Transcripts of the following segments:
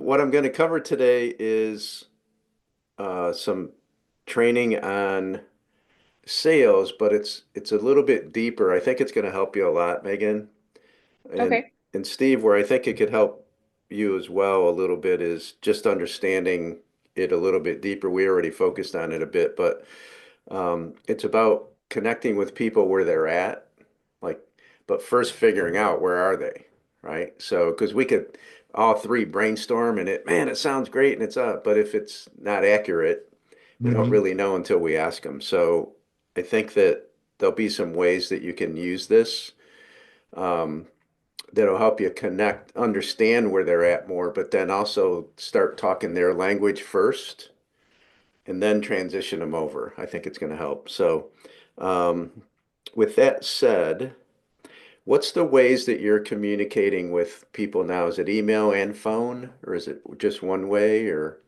what I'm going to cover today is some training on sales, but it's a little bit deeper. I think it's going to help you a lot, Megan. And Okay. and Steve, where I think it could help you as well a little bit is just understanding it a little bit deeper. We already focused on it a bit, but it's about connecting with people where they're at, like, but first figuring out where are they, right? So, because we could all three brainstorm and man, it sounds great and it's up, but if it's not accurate, we don't really know until we ask them. So, I think that there'll be some ways that you can use this um, that'll help you connect, understand where they're at more, but then also start talking their language first and then transition them over. I think it's going to help. So, um, with that said, what's the ways that you're communicating with people now? Is it email and phone, or is it just one way, or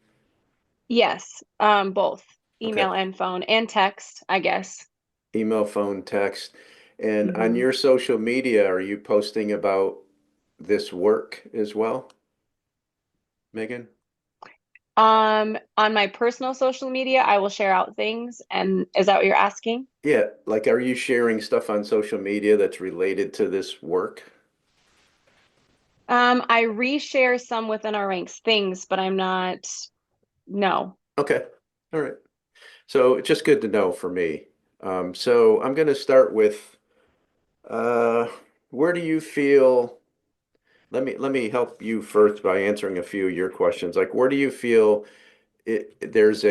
Yes, both okay, email and phone and text, I guess. email, phone, text? And on hmm your social media, are you posting about this work as well, Megan? On my personal social media, I will share out things. And is that what you're asking? Yeah, like are you sharing stuff on social media that's related to this work? I reshare some within our ranks things, but I'm not, no. Okay. All right. So it's just good to know for me. So I'm going to start with uh, where do you feel? Let me help you first by answering a few of your questions. Like, where do you feel there's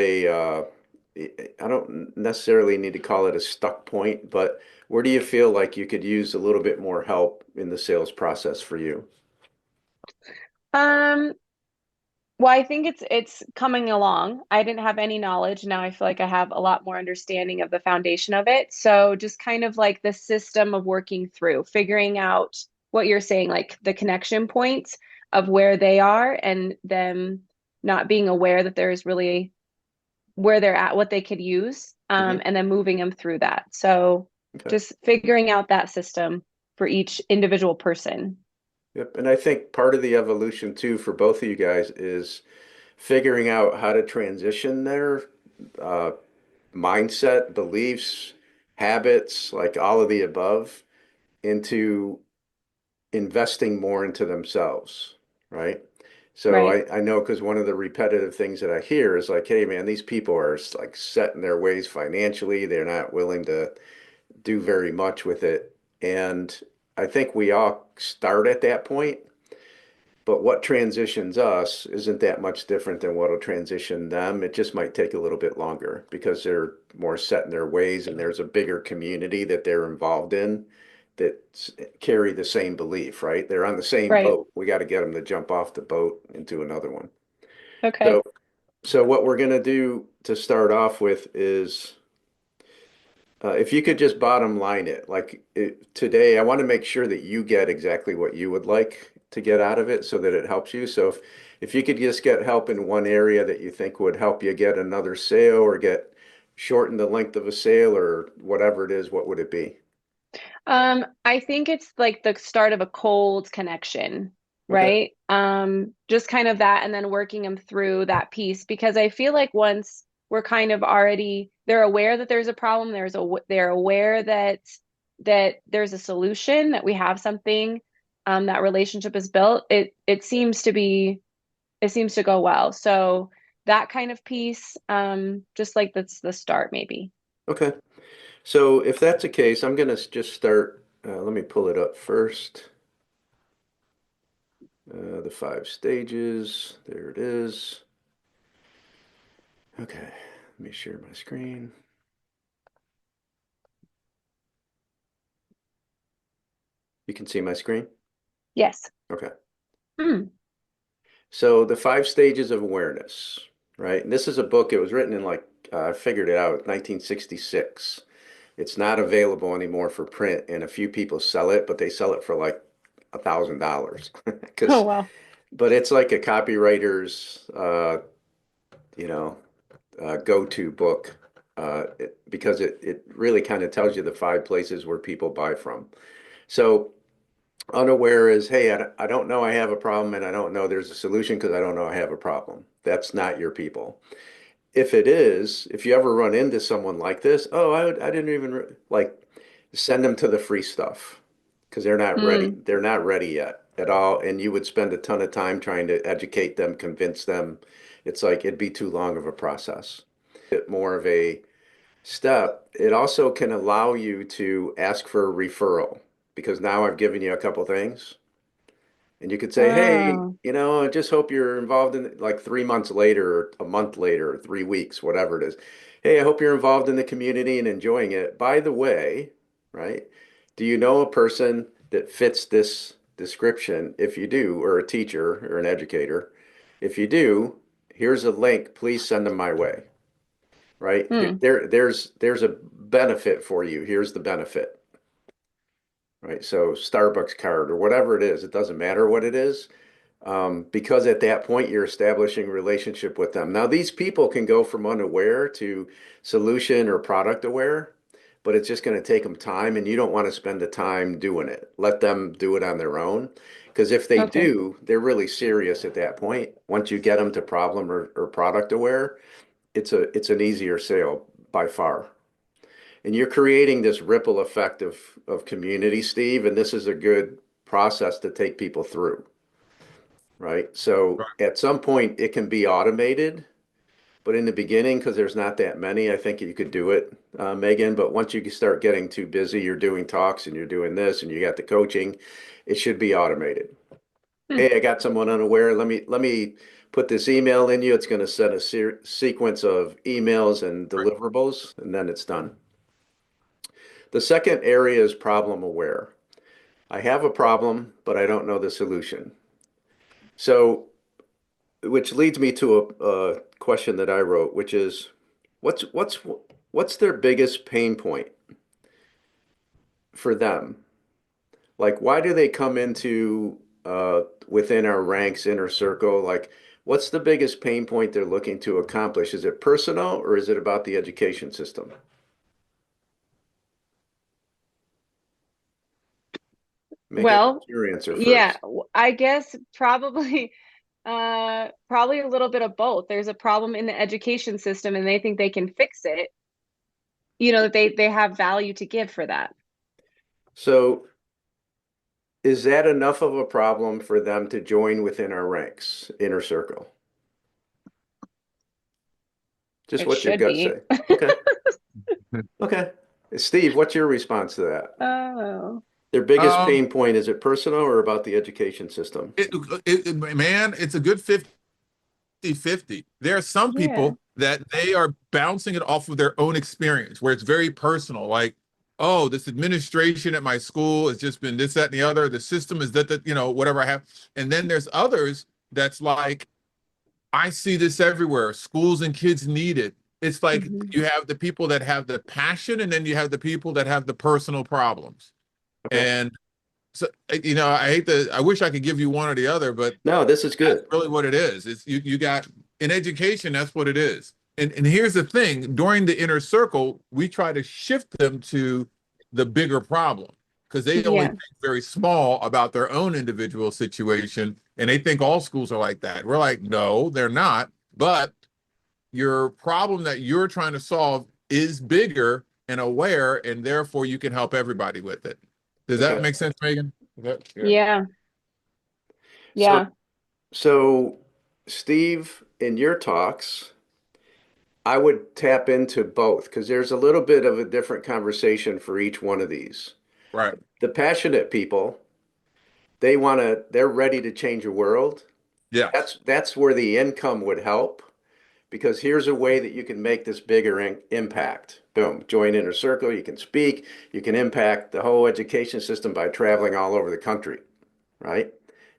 I don't necessarily need to call it a stuck point, but where do you feel like you could use a little bit more help in the sales process for you? Um, well, I think it's coming along. I didn't have any knowledge. Now I feel like I have a lot more understanding of the foundation of it. So just kind of like the system of working through, figuring out what you're saying, like the connection points of where they are and them not being aware that there's really where they're at, what they could use, Hmm. and then moving them through that. So Okay. just figuring out that system for each individual person. Yep. And I think part of the evolution too for both of you guys is figuring out how to transition their uh, mindset, beliefs, habits, like all of the above, into investing more into themselves, right? So Right. I know because one of the repetitive things that I hear is like, hey man, these people are like set in their ways financially. They're not willing to do very much with it. And I think we all start at that point. But what transitions us isn't that much different than what'll transition them. It just might take a little bit longer because they're more set in their ways and there's a bigger community that they're involved in that carry the same belief, right? They're on the same Right. boat. We got to get them to jump off the boat into another one. Okay. So, so what we're going to do to start off with is if you could just bottom line it, like today, I want to make sure that you get exactly what you would like to get out of it so that it helps you. So if you could just get help in one area that you think would help you get another sale or get shorten the length of a sale or whatever it is, what would it be? I think it's like the start of a cold connection, Okay. right? Just kind of that, and then working them through that piece because I feel like once we're kind of already, they're aware that there's a problem, they're aware that there's a solution, that we have something, that relationship is built. It seems to go well. So that kind of piece, just like that's the start, maybe. Okay. So if that's the case, I'm going to just start. Let me pull it up first. The five stages. There it is. Okay. Let me share my screen. You can see my screen. Yes. Okay. Hmm. So the five stages of awareness, right? And this is a book. It was written in like I figured it out, 1966. It's not available anymore for print, and a few people sell it, but they sell it for like $1,000 Oh, because, wow. but it's like a copywriter's, you know, go-to book because it really kind of tells you the five places where people buy from. So Unaware is, hey, I don't know I have a problem and I don't know there's a solution because I don't know I have a problem. That's not your people. If it is, if you ever run into someone like this, oh, I didn't even like send them to the free stuff because they're not ready. Mm. They're not ready yet at all. And you would spend a ton of time trying to educate them, convince them. It's like it'd be too long of a process. Bit more of a step. It also can allow you to ask for a referral because now I've given you a couple things. And you could say, hey, Oh, I just hope you're involved in like 3 months later, or a month later, or 3 weeks, whatever it is. Hey, I hope you're involved in the community and enjoying it. By the way, right? Do you know a person that fits this description? If you do, or a teacher or an educator, if you do, here's a link. Please send them my way, right? mm. There's a benefit for you. Here's the benefit, right? So Starbucks card or whatever it is, it doesn't matter what it is, because at that point you're establishing a relationship with them. Now, these people can go from unaware to solution or product aware, but it's just going to take them time, and you don't want to spend the time doing it. Let them do it on their own. Because if they Okay. do, they're really serious at that point. Once you get them to problem or product aware, it's an easier sale by far. And you're creating this ripple effect of community, Steve, and this is a good process to take people through, right? So Right. at some point it can be automated, but in the beginning, because there's not that many, I think you could do it, Megan. But once you start getting too busy, you're doing talks and you're doing this and you got the coaching, it should be automated. Hmm. Hey, I got someone unaware. Let me put this email in you. It's going to set a sequence of emails and Right. deliverables, and then it's done. The second area is problem aware. I have a problem, but I don't know the solution. So, which leads me to a question that I wrote, which is, what's what's what's their biggest pain point for them? Like, why do they come into within our ranks, inner circle? Like, what's the biggest pain point they're looking to accomplish? Is it personal or is it about the education system? Megan, Well, what's your answer yeah, first? I guess probably probably a little bit of both. There's a problem in the education system and they think they can fix it. That they have value to give for that. So, is that enough of a problem for them to join within our ranks, inner circle? Just It what your should gut be. say. Okay. Okay. Steve, what's your response to that? Oh, Their biggest Um, pain point, is it personal or about the education system? man, it's a good 50-50. There are some yeah. people that they are bouncing it off of their own experience, where it's very personal. Like, oh, this administration at my school has just been this, that, and the other. The system is that, whatever I have. And then there's others that's like, I see this everywhere. Schools and kids need it. It's like Hmm. you have the people that have the passion, and then you have the people that have the personal problems. Okay. And so, I hate to, I wish I could give you one or the other, but No, this is that's good. really what it is. It's you got in education, that's what it is. And here's the thing, during the inner circle, we try to shift them to the bigger problem because they only Yeah. think very small about their own individual situation and they think all schools are like that. We're like, no, they're not. But your problem that you're trying to solve is bigger and aware, and therefore you can help everybody with it. Does that Okay. make sense, Megan? Yeah. Yeah. So, Yeah. so Steve, in your talks, I would tap into both because there's a little bit of a different conversation for each one of these. Right. The passionate people, they're ready to change the world. Yes. That's where the income would help because here's a way that you can make this bigger impact. Boom, join Inner Circle. You can speak, you can impact the whole education system by traveling all over the country, right?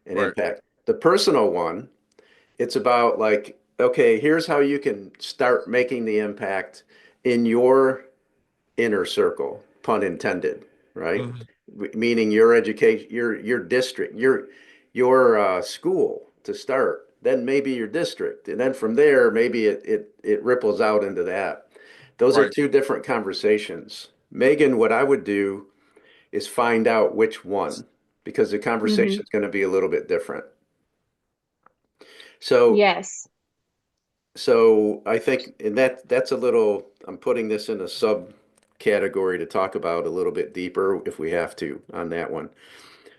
And Right. impact. The personal one, it's about like, okay, here's how you can start making the impact in your inner circle, pun intended, right? Mhm. Meaning your education, your district, your school to start, then maybe your district, and then from there maybe it ripples out into that. Those are Right. two different conversations. Megan, what I would do is find out which one, because the Hmm. conversation is going to be a little bit different. So, Yes. so I think, and that's a little, I'm putting this in a subcategory to talk about a little bit deeper if we have to on that one.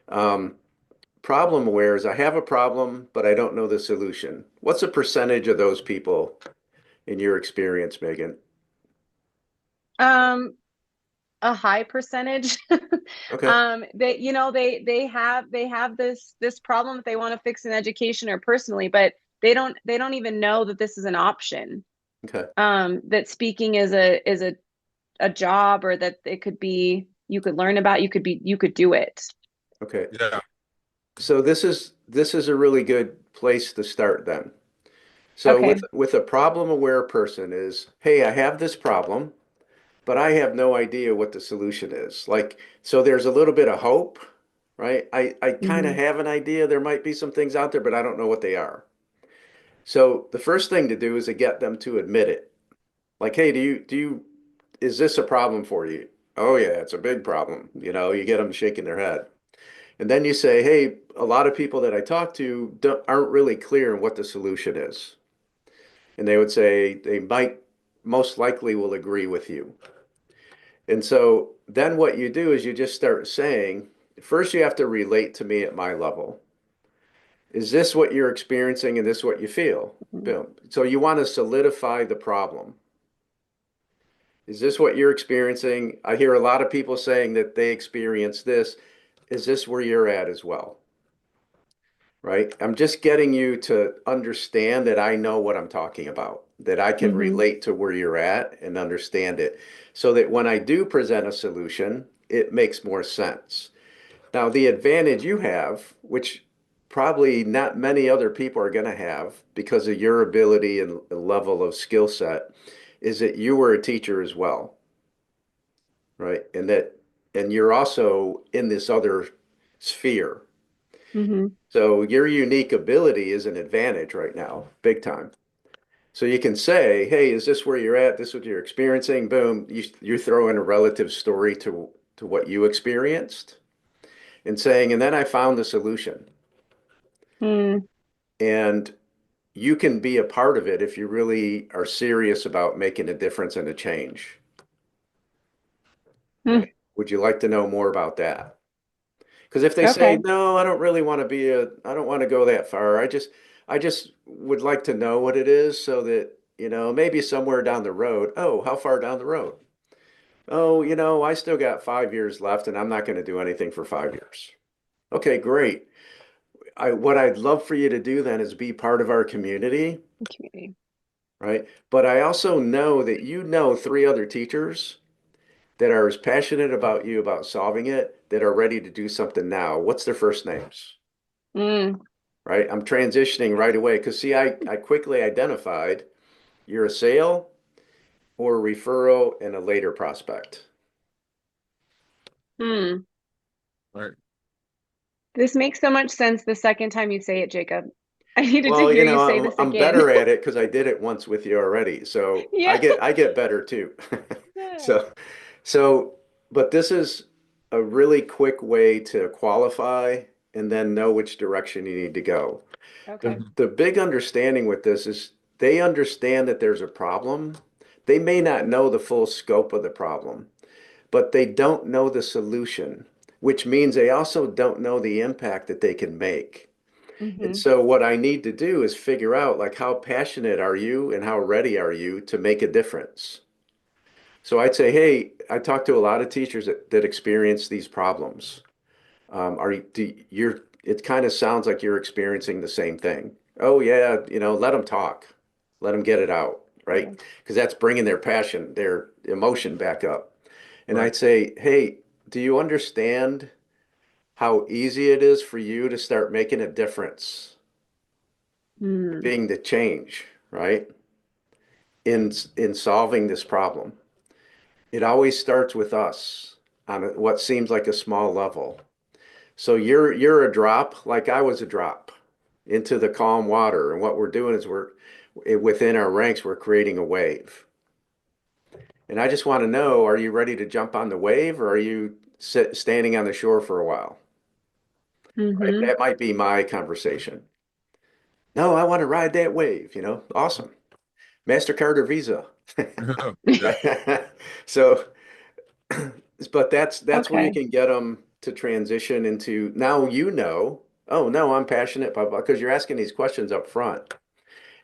Um, Problem aware is I have a problem, but I don't know the solution. What's a percentage of those people in your experience, Megan? Um, a high percentage. Okay, They, they have this problem that they want to fix in education or personally, but they don't even know that this is an option. okay, That speaking is a job, or that it could be, you could learn about, you could do it. okay. Yeah. So this is a really good place to start then. So Okay. with a problem aware person is, hey, I have this problem, but I have no idea what the solution is. Like, so there's a little bit of hope, right? I kind of Hmm. have an idea. There might be some things out there, but I don't know what they are. So the first thing to do is to get them to admit it. Like, hey, is this a problem for you? Oh yeah, it's a big problem. You get them shaking their head. And then you say, hey, a lot of people that I talk to aren't really clear on what the solution is. And they would say they might most likely will agree with you. And so then what you do is you just start saying, first you have to relate to me at my level. Is this what you're experiencing and this what you feel? Boom. So you want to solidify the problem. Is this what you're experiencing? I hear a lot of people saying that they experience this. Is this where you're at as well? Right? I'm just getting you to understand that I know what I'm talking about, that I can Hmm. relate to where you're at and understand it so that when I do present a solution, it makes more sense. Now, the advantage you have, which probably not many other people are going to have because of your ability and level of skill set, is that you were a teacher as well, right? And you're also in this other sphere. Hmm. So your unique ability is an advantage right now, big time. So you can say, hey, is this where you're at? This is what you're experiencing. Boom. You throw in a relative story to what you experienced and saying, and then I found the solution. Mm. And you can be a part of it if you really are serious about making a difference and a change, Mm. right? Would you like to know more about that? Because if they say, Okay. no, I don't really want to I don't want to go that far. I just would like to know what it is so that, maybe somewhere down the road. Oh, how far down the road? Oh, I still got 5 years left and I'm not going to do anything for 5 years. Okay, great. What I'd love for you to do then is be part of our community, Community. right? But I also know that three other teachers that are as passionate about you about solving it that are ready to do something now. What's their first names? Mm. Right? I'm transitioning right away because see, I quickly identified you're a sale or a referral and a later prospect. Mm. Right. This makes so much sense the second time you say it, Jacob. I needed to Well, hear you say I'm this I'm again. better at it because I did it once with you already. So I Yeah. get I get better too. So so but this is a really quick way to qualify and then know which direction you need to go. Okay. The big understanding with this is they understand that there's a problem. They may not know the full scope of the problem, but they don't know the solution, which means they also don't know the impact that they can make. And Hmm. so what I need to do is figure out like how passionate are you and how ready are you to make a difference. So I'd say, hey, I talk to a lot of teachers that experience these problems. Are you, do you're, it kind of sounds like you're experiencing the same thing. Oh yeah, let them talk. Let them get it out, right? Okay. Because that's bringing their passion, their emotion back up. And Right. I'd say, hey, do you understand how easy it is for you to start making a difference, Mm. being the change, right? In solving this problem. It always starts with us on what seems like a small level. So you're a drop, like I was a drop into the calm water. And what we're doing is within our ranks, we're creating a wave. And I just want to know, are you ready to jump on the wave or are you standing on the shore for a while? right? Mm-hmm. That might be my conversation. No, I want to ride that wave, awesome. MasterCard or Visa. Yeah. Right? So, but that's where you Okay. can get them to transition into now, oh no, I'm passionate, because you're asking these questions up front.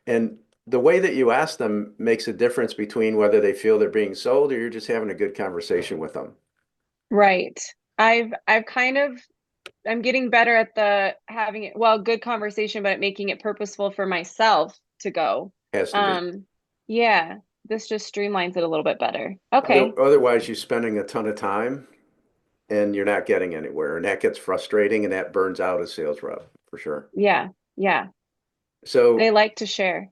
And the way that you ask them makes a difference between whether they feel they're being sold or you're just having a good conversation with them. Right. I've kind of I'm getting better at the having it, well, good conversation, but making it purposeful for myself to go. Has to be. Um, yeah, this just streamlines it a little bit better. Okay. Otherwise, you're spending a ton of time and you're not getting anywhere, and that gets frustrating and that burns out a sales rep for sure. Yeah. Yeah. They So like to share.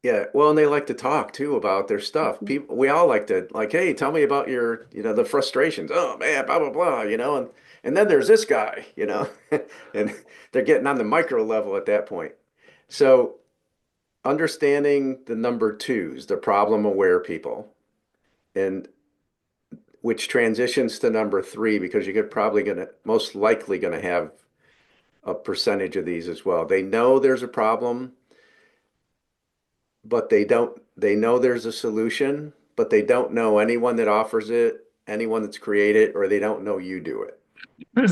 yeah, well, and they like to talk too about their stuff. Mhm. People, we all like to hey, tell me about your, the frustrations. Oh man, blah blah blah, and then there's this guy, and they're getting on the micro level at that point. So understanding the number twos, the problem aware people, and which transitions to number three because you're probably gonna most likely gonna have a percentage of these as well. They know there's a problem, but they know there's a solution, but they don't know anyone that offers it, anyone that's created, or they don't know you do it.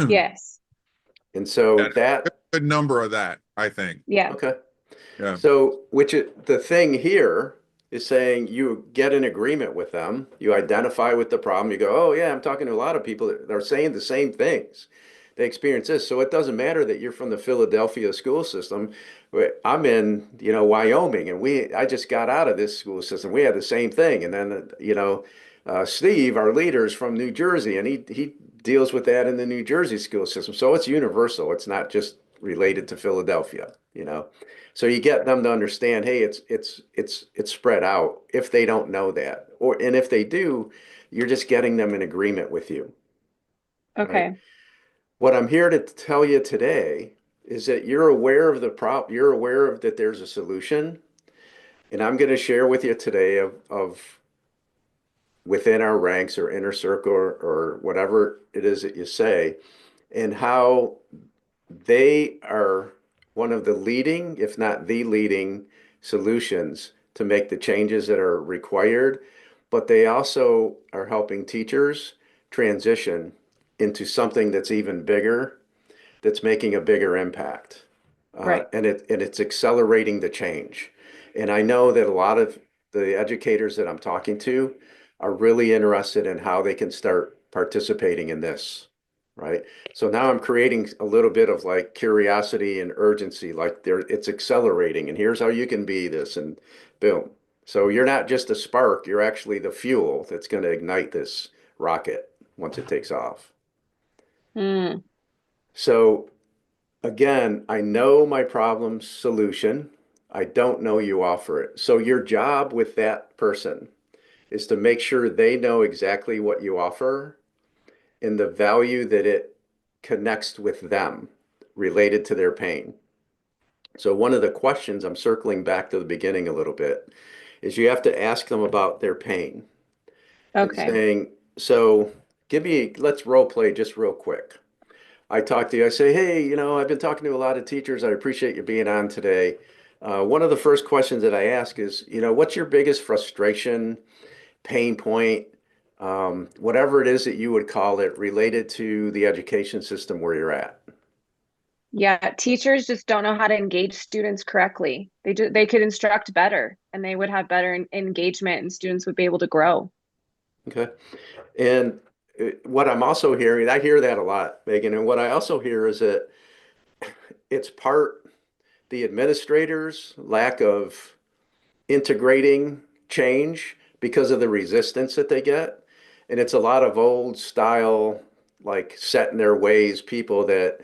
Yes. And so That's a that, good number of that, I think. Yeah. okay. Yeah. So, the thing here is saying you get an agreement with them, you identify with the problem, you go, oh yeah, I'm talking to a lot of people that are saying the same things. They experience this. So it doesn't matter that you're from the Philadelphia school system. I'm in, Wyoming, and I just got out of this school system. We had the same thing. And then, Steve, our leader, is from New Jersey, and he deals with that in the New Jersey school system. So it's universal. It's not just related to Philadelphia. So you get them to understand, hey, it's spread out if they don't know that. And if they do, you're just getting them in agreement with you, right? Okay. What I'm here to tell you today is that you're aware of the problem, you're aware of that there's a solution, and I'm going to share with you today of within our ranks or inner circle or whatever it is that you say, and how they are one of the leading, if not the leading, solutions to make the changes that are required, but they also are helping teachers transition into something that's even bigger, that's making a bigger impact. Right. And it's accelerating the change. And I know that a lot of the educators that I'm talking to are really interested in how they can start participating in this, right? So now I'm creating a little bit of like curiosity and urgency, like it's accelerating, and here's how you can be this, and boom. So you're not just a spark, you're actually the fuel that's going to ignite this rocket once it takes off. Mm. So again, I know my problem solution. I don't know you offer it. So your job with that person is to make sure they know exactly what you offer and the value that it connects with them related to their pain. So one of the questions, I'm circling back to the beginning a little bit, is you have to ask them about their pain and Okay. saying, so let's role play just real quick. I talk to you, I say, hey, I've been talking to a lot of teachers. I appreciate you being on today. One of the first questions that I ask is, what's your biggest frustration, pain point, whatever it is that you would call it, related to the education system where you're at? Yeah, teachers just don't know how to engage students correctly. They could instruct better and they would have better engagement and students would be able to grow. Okay. And what I'm also hearing, I hear that a lot, Megan, and what I also hear is that it's part the administrators' lack of integrating change because of the resistance that they get. And it's a lot of old style, like set in their ways, people that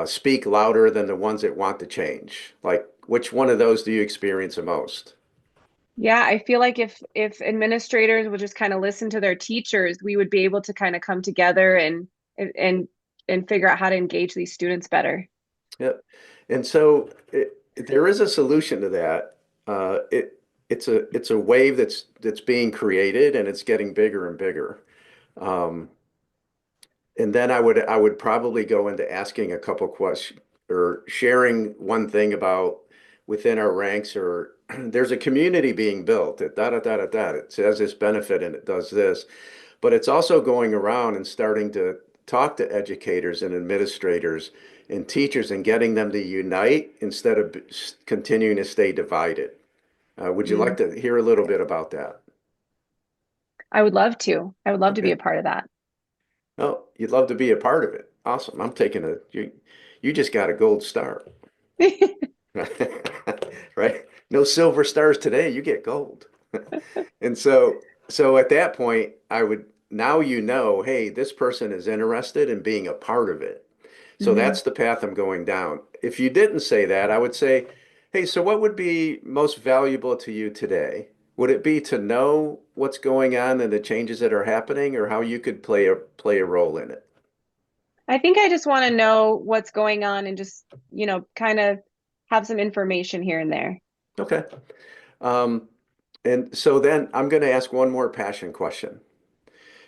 speak louder than the ones that want to change. Like, which one of those do you experience the most? Yeah, I feel like if administrators would just kind of listen to their teachers, we would be able to kind of come together and and figure out how to engage these students better. Yep. And so there is a solution to that. It's a wave that's being created and it's getting bigger and bigger. Um, And then I would probably go into asking a couple questions or sharing one thing about within our ranks or there's a community being built at da da da da da. It says this benefit and it does this, but it's also going around and starting to talk to educators and administrators and teachers and getting them to unite instead of continuing to stay divided. Would you like Mm. to hear a little bit about that? I would love to. I would love to be Okay. a part of that. Oh, you'd love to be a part of it. Awesome. I'm taking you just got a gold star. Right? No silver stars today, you get gold. And so at that point, I would now hey, this person is interested in being a part of it. So Hmm. that's the path I'm going down. If you didn't say that, I would say, hey, so what would be most valuable to you today? Would it be to know what's going on and the changes that are happening, or how you could play a role in it? I think I just want to know what's going on and just, kind of have some information here and there. Okay. Um, and so then I'm going to ask one more passion question.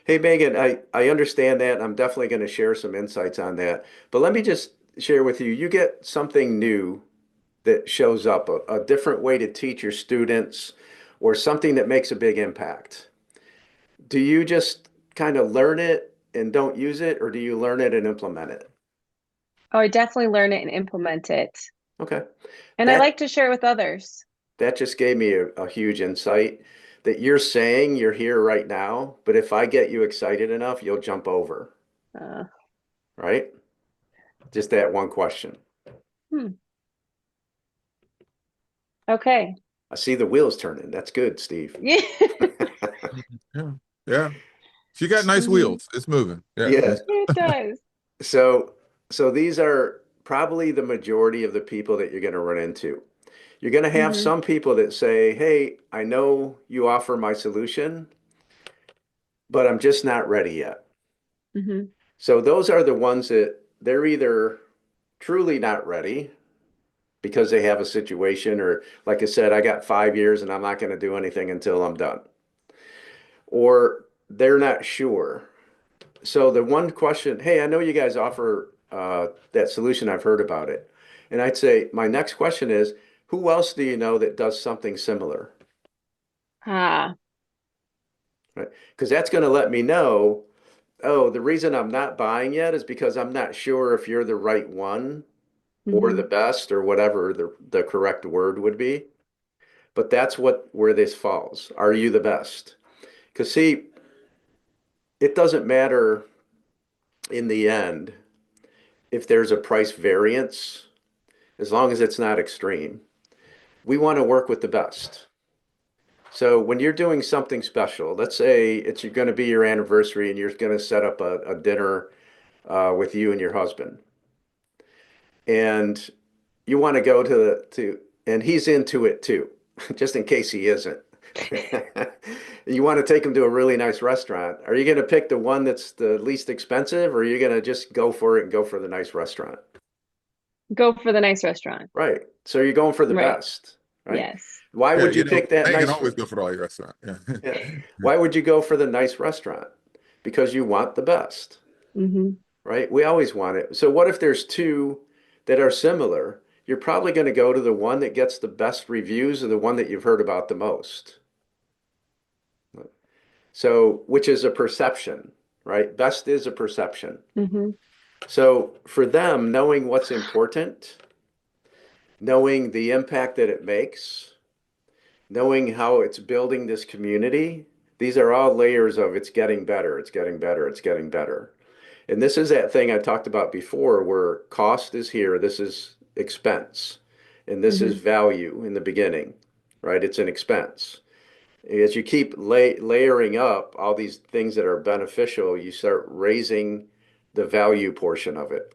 Hey, Megan, I understand that. I'm definitely going to share some insights on that. But let me just share with you, you get something new that shows up, a different way to teach your students or something that makes a big impact. Do you just kind of learn it and don't use it, or do you learn it and implement it? Oh, I definitely learn it and implement it. Okay. And I That like to share with others. that just gave me a huge insight that you're saying you're here right now, but if I get you excited enough, you'll jump over, Uh, right? Just that one question. hmm. Okay. I see the wheels turning. That's good, Steve. Yeah. Yeah. Yeah. She got nice Hmm. wheels. It's moving. Yeah. Yeah. It does. So so these are probably the majority of the people that you're going to run into. You're going to have Hmm. some people that say, "Hey, I know you offer my solution, but I'm just not ready yet." Hmm. So those are the ones that they're either truly not ready because they have a situation, or like I said, I got 5 years and I'm not going to do anything until I'm done, or they're not sure. So the one question, hey, I know you guys offer that solution. I've heard about it. And I'd say my next question is, who else do you know that does something similar? Ah. Right? Because that's going to let me know, oh, the reason I'm not buying yet is because I'm not sure if you're the right one or the Hmm. best or whatever the correct word would be. But that's where this falls. Are you the best? Because see, it doesn't matter in the end if there's a price variance, as long as it's not extreme. We want to work with the best. So when you're doing something special, let's say it's going to be your anniversary and you're going to set up a dinner with you and your husband, and you want to go and he's into it too, just in case he isn't. You want to take him to a really nice restaurant. Are you going to pick the one that's the least expensive, or are you going to just go for it and go for the nice restaurant? Go for the nice restaurant. Right. So you're going for the Right. best, right? Yes. Why Yeah. would you pick that Megan nice? always go for all your restaurant. Yeah. Yeah. Why would you go for the nice restaurant? Because you want the best, Hmm. right? We always want it. So what if there's two that are similar? You're probably going to go to the one that gets the best reviews or the one that you've heard about the most. So, which is a perception, right? Best is a perception. Hmm. So for them, knowing what's important, knowing the impact that it makes, knowing how it's building this community, these are all layers of it's getting better, it's getting better, it's getting better. And this is that thing I talked about before where cost is here, this is expense, and this is Hmm. value in the beginning, right? It's an expense. As you keep layering up all these things that are beneficial, you start raising the value portion of it.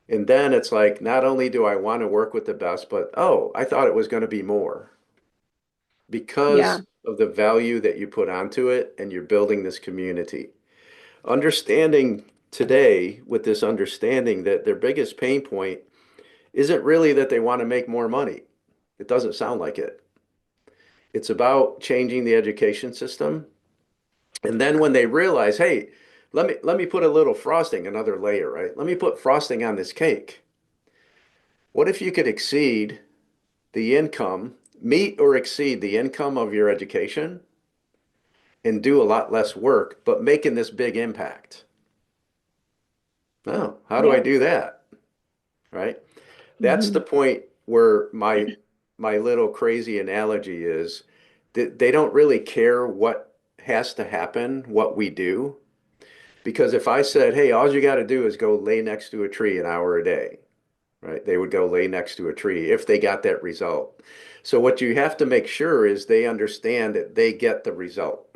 And then it's like, not only do I want to work with the best, but oh, I thought it was going to be more Yeah. because of the value that you put onto it and you're building this community. Understanding today with this understanding that their biggest pain point isn't really that they want to make more money. It doesn't sound like it. It's about changing the education system. And then when they realize, hey, let me put a little frosting, another layer, right? Let me put frosting on this cake. What if you could exceed the income, meet or exceed the income of your education and do a lot less work, but making this big impact? Oh, how do I Yeah. do that? Right? That's the Hmm. point where my little crazy analogy is that they don't really care what has to happen, what we do. Because if I said, hey, all you got to do is go lay next to a tree an hour a day, right? They would go lay next to a tree if they got that result. So what you have to make sure is they understand that they get the result.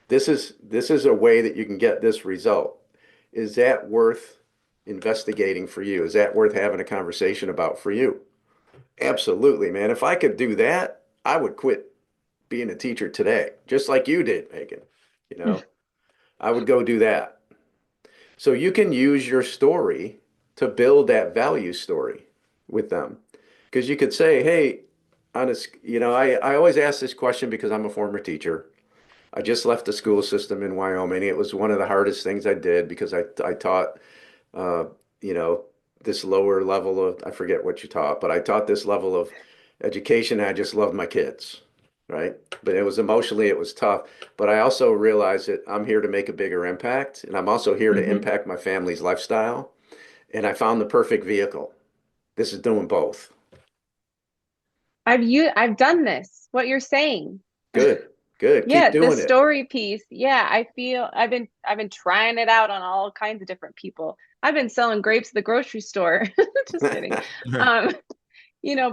This is a way that you can get this result. Is that worth investigating for you? Is that worth having a conversation about for you? Absolutely, man. If I could do that, I would quit being a teacher today, just like you did, Megan. You know, I would go do that. So you can use your story to build that value story with them. Because you could say, hey, I always ask this question because I'm a former teacher. I just left the school system in Wyoming. It was one of the hardest things I did because I taught, uh, you know, this lower level of, I forget what you taught, but I taught this level of education. And I just loved my kids, right? But it was emotionally, it was tough. But I also realized that I'm here to make a bigger impact, and I'm also here to Hmm. impact my family's lifestyle. And I found the perfect vehicle. This is doing both. I've done this, what you're saying. Good, good. Keep Yeah, the doing it. story piece. Yeah, I feel I've been trying it out on all kinds of different people. I've been selling grapes at the grocery store. Just kidding. Um,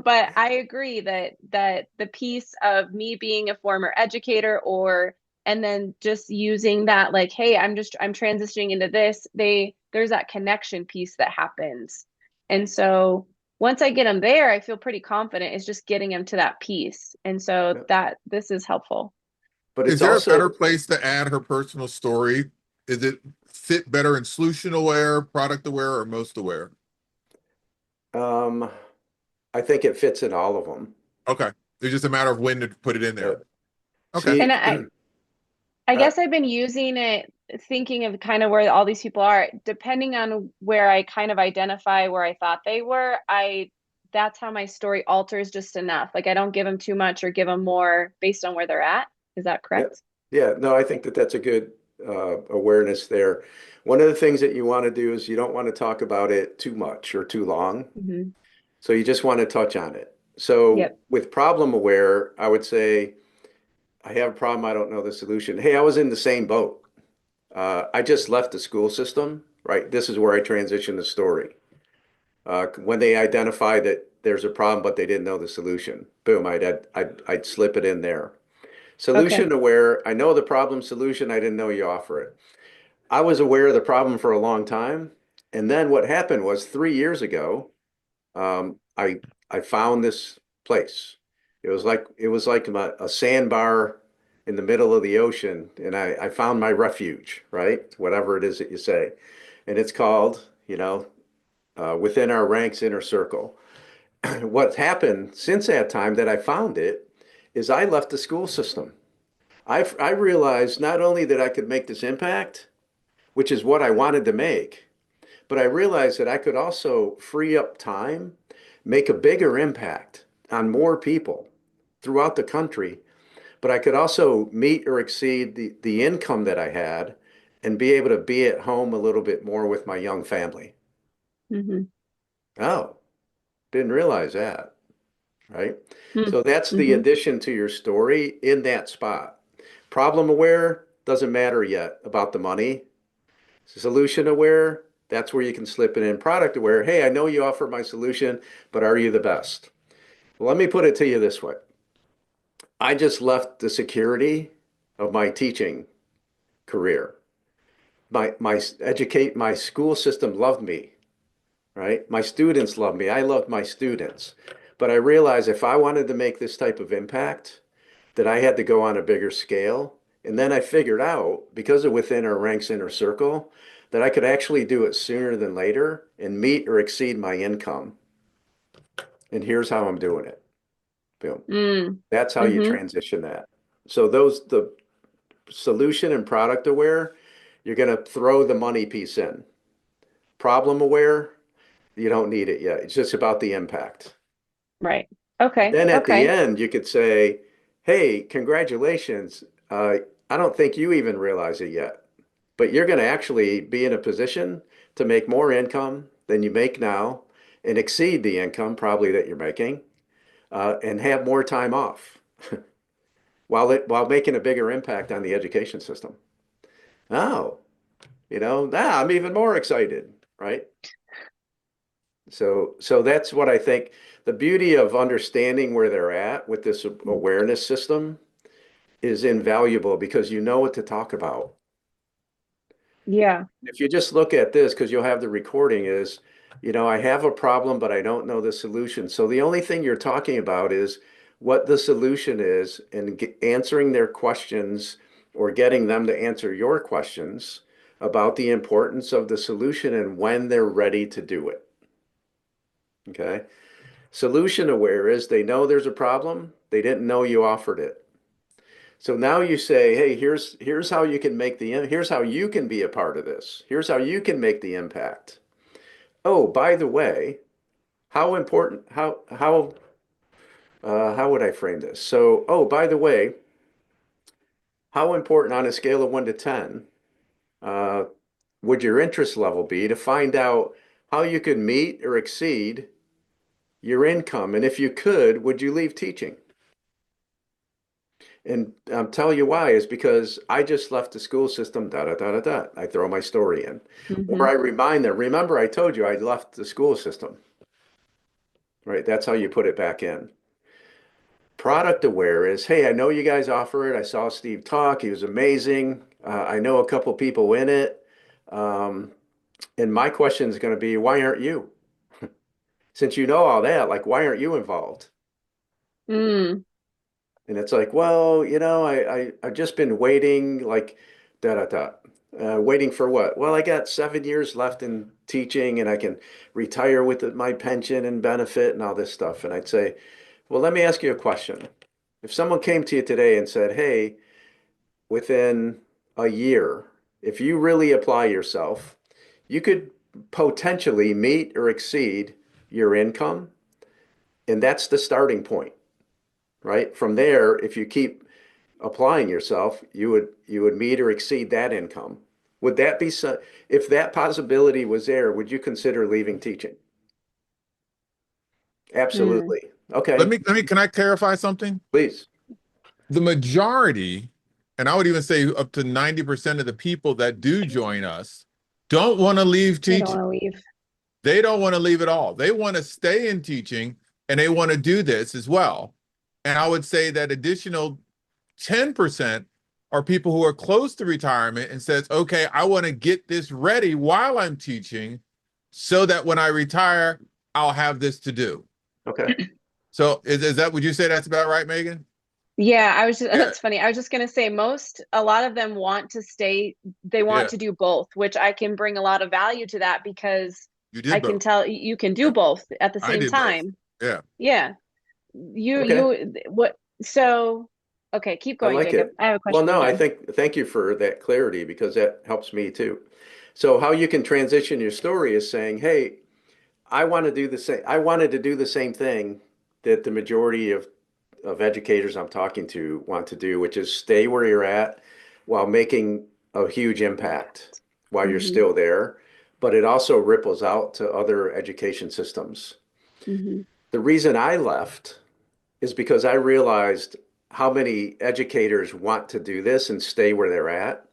but I agree that the piece of me being a former educator, or and then just using that, like, hey, I'm transitioning into this, there's that connection piece that happens. And so once I get them there, I feel pretty confident. It's just getting them to that piece. And so that this is helpful. But Is it's there a better also, place to add her personal story? Is it fit better in solution aware, product aware, or most aware? um, I think it fits in all of them. Okay. It's just a matter of when to put it in Yeah. there. Okay. And See, I uh, guess I've been using it, thinking of kind of where all these people are, depending on where I kind of identify where I thought they were. That's how my story alters just enough. Like I don't give them too much or give them more based on where they're at. Is that yeah, correct? yeah. No, I think that that's a good awareness there. One of the things that you want to do is you don't want to talk about it too much or too long. Hmm. So you just want to touch on it. So Yep. with problem aware, I would say, I have a problem. I don't know the solution. Hey, I was in the same boat. I just left the school system, right? This is where I transition the story. When they identify that there's a problem, but they didn't know the solution, boom, I'd slip it in there. Okay. Solution aware, I know the problem solution, I didn't know you offer it. I was aware of the problem for a long time. And then what happened was 3 years ago, I found this place. It was like a sandbar in the middle of the ocean, and I found my refuge, right? Whatever it is that you say. And it's called, within our ranks inner circle. What happened since that time that I found it is I left the school system. I realized not only that I could make this impact, which is what I wanted to make, but I realized that I could also free up time, make a bigger impact on more people throughout the country, but I could also meet or exceed the income that I had and be able to be at home a little bit more with my young family. Hmm. Oh, didn't realize that, right? So that's the Mm-hmm. addition to your story in that spot. Problem aware doesn't matter yet about the money. Solution aware, that's where you can slip it in. Product aware, hey, I know you offer my solution, but are you the best? Well, let me put it to you this way. I just left the security of my teaching career. My school system loved me, right? My students loved me. I loved my students. But I realized if I wanted to make this type of impact, that I had to go on a bigger scale. And then I figured out, because of within our ranks inner circle, that I could actually do it sooner than later and meet or exceed my income. And here's how I'm doing it. Boom. Mm. That's how you Hmm. transition that. So the solution and product aware, you're going to throw the money piece in. Problem aware, you don't need it yet. It's just about the impact. Right. Okay. Then at the Okay. end, you could say, hey, congratulations. I don't think you even realize it yet, but you're going to actually be in a position to make more income than you make now and exceed the income probably that you're making, and have more time off while making a bigger impact on the education system. Oh, now I'm even more excited, right? So that's what I think. The beauty of understanding where they're at with this awareness system is invaluable because you know what to talk about. Yeah. If you just look at this, because you'll have the recording, is, I have a problem, but I don't know the solution. So the only thing you're talking about is what the solution is and answering their questions or getting them to answer your questions about the importance of the solution and when they're ready to do it. Okay. Solution aware is they know there's a problem. They didn't know you offered it. So now you say, hey, here's how you can here's how you can be a part of this. Here's how you can make the impact. Oh, by the way, how important, how would I frame this? So, oh, by the way, how important on a scale of 1 to 10, uh, would your interest level be to find out how you could meet or exceed your income? And if you could, would you leave teaching? And I'll tell you why is because I just left the school system, da da da da da. I throw my story in. Or Hmm. I remind them, remember I told you I left the school system, right? That's how you put it back in. Product aware is, hey, I know you guys offer it. I saw Steve talk. He was amazing. I know a couple people in it. Um, and my question is going to be, why aren't you? Since you know all that, like, why aren't you involved? Mm. And it's like, well, I've just been waiting, like, da da da. Waiting for what? Well, I got 7 years left in teaching and I can retire with my pension and benefit and all this stuff. And I'd say, well, let me ask you a question. If someone came to you today and said, hey, within a year, if you really apply yourself, you could potentially meet or exceed your income. And that's the starting point, right? From there, if you keep applying yourself, you would meet or exceed that income. Would that be so, if that possibility was there, would you consider leaving teaching? Mm. Absolutely. Let Okay, me can I clarify something? please. The majority, and I would even say up to 90% of the people that do join us don't want to leave They don't teaching. want to leave. They don't want to leave at all. They want to stay in teaching and they want to do this as well. And I would say that additional 10% are people who are close to retirement and says, okay, I want to get this ready while I'm teaching so that when I retire, I'll have this to do. Okay. So is that, would you say that's about right, Megan? Yeah, I was just, Yeah. that's funny. I was just going to say a lot of them want to stay, they want Yeah. to do both, which I can bring a lot of value to that because You I did can both. tell you can do Yeah. both at the I same did both. time. Yeah. Yeah. Okay. What, so, okay, keep I going, like Jacob. it. I have a Well, question no, again. thank you for that clarity because that helps me too. So how you can transition your story is saying, hey, I want to do the same. I wanted to do the same thing that the majority of educators I'm talking to want to do, which is stay where you're at while making a huge impact while you're Hmm. still there. But it also ripples out to other education systems. Hmm. The reason I left is because I realized how many educators want to do this and stay where they're at.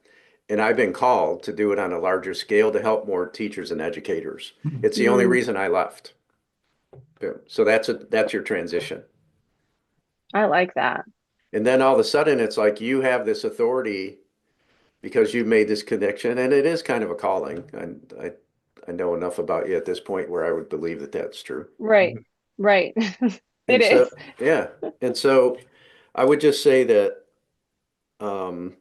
And I've been called to do it on a larger scale to help more teachers and educators. It's the only Mm, reason I left. Yeah. So that's your transition. I like that. And then all of a sudden it's like you have this authority because you've made this connection and it is kind of a calling. And I know enough about you at this point where I would believe that that's true. Right. Right. It And so, is. yeah. And so I would just say that, um,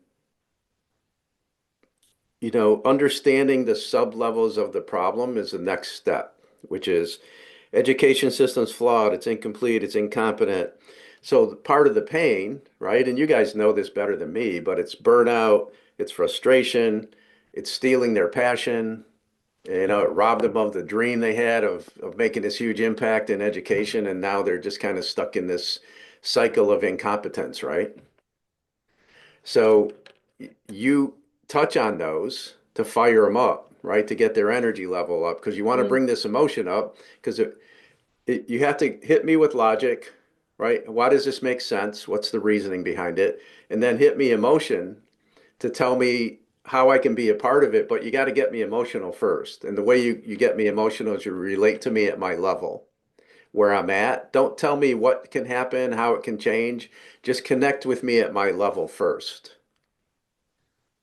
understanding the sub levels of the problem is the next step, which is education system's flawed, it's incomplete, it's incompetent. So part of the pain, right? And you guys know this better than me, but it's burnout, it's frustration, it's stealing their passion. You know, it robbed them of the dream they had of making this huge impact in education, and now they're just kind of stuck in this cycle of incompetence, right? So you touch on those to fire them up, right? To get their energy level up because you want to Mm, bring this emotion up because you have to hit me with logic, right? Why does this make sense? What's the reasoning behind it? And then hit me emotion to tell me how I can be a part of it, but you got to get me emotional first. And the way you get me emotional is you relate to me at my level, where I'm at. Don't tell me what can happen, how it can change. Just connect with me at my level first.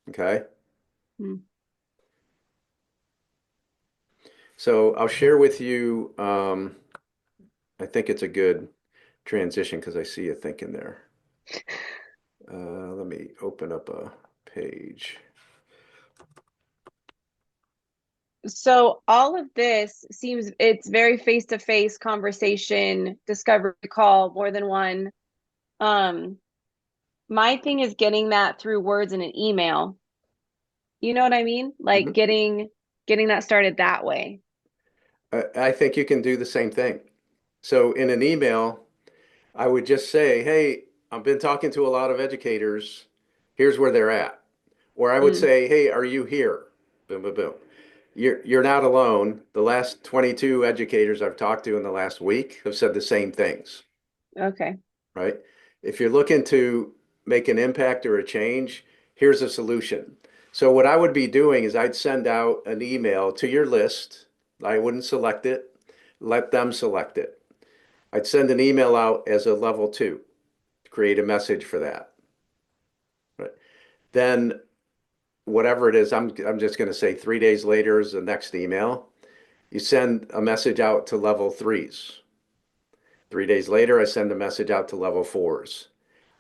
Okay. mm. So I'll share with you, I think it's a good transition because I see you thinking there. Let me open up a page. So all of this seems it's very face-to-face conversation, discovery call, more than one. Um, my thing is getting that through words in an email. You know what I mean? Like Mhm. getting that started that way. I think you can do the same thing. So in an email, I would just say, hey, I've been talking to a lot of educators. Here's where they're at. Or I would Mm, say, hey, are you here? Boom, boom, boom. You're not alone. The last 22 educators I've talked to in the last week have said the same things, okay. right? If you're looking to make an impact or a change, here's a solution. So what I would be doing is I'd send out an email to your list. I wouldn't select it, let them select it. I'd send an email out as a level two, create a message for that. Right. Then whatever it is, I'm just going to say 3 days later is the next email. You send a message out to level threes. 3 days later, I send a message out to level fours.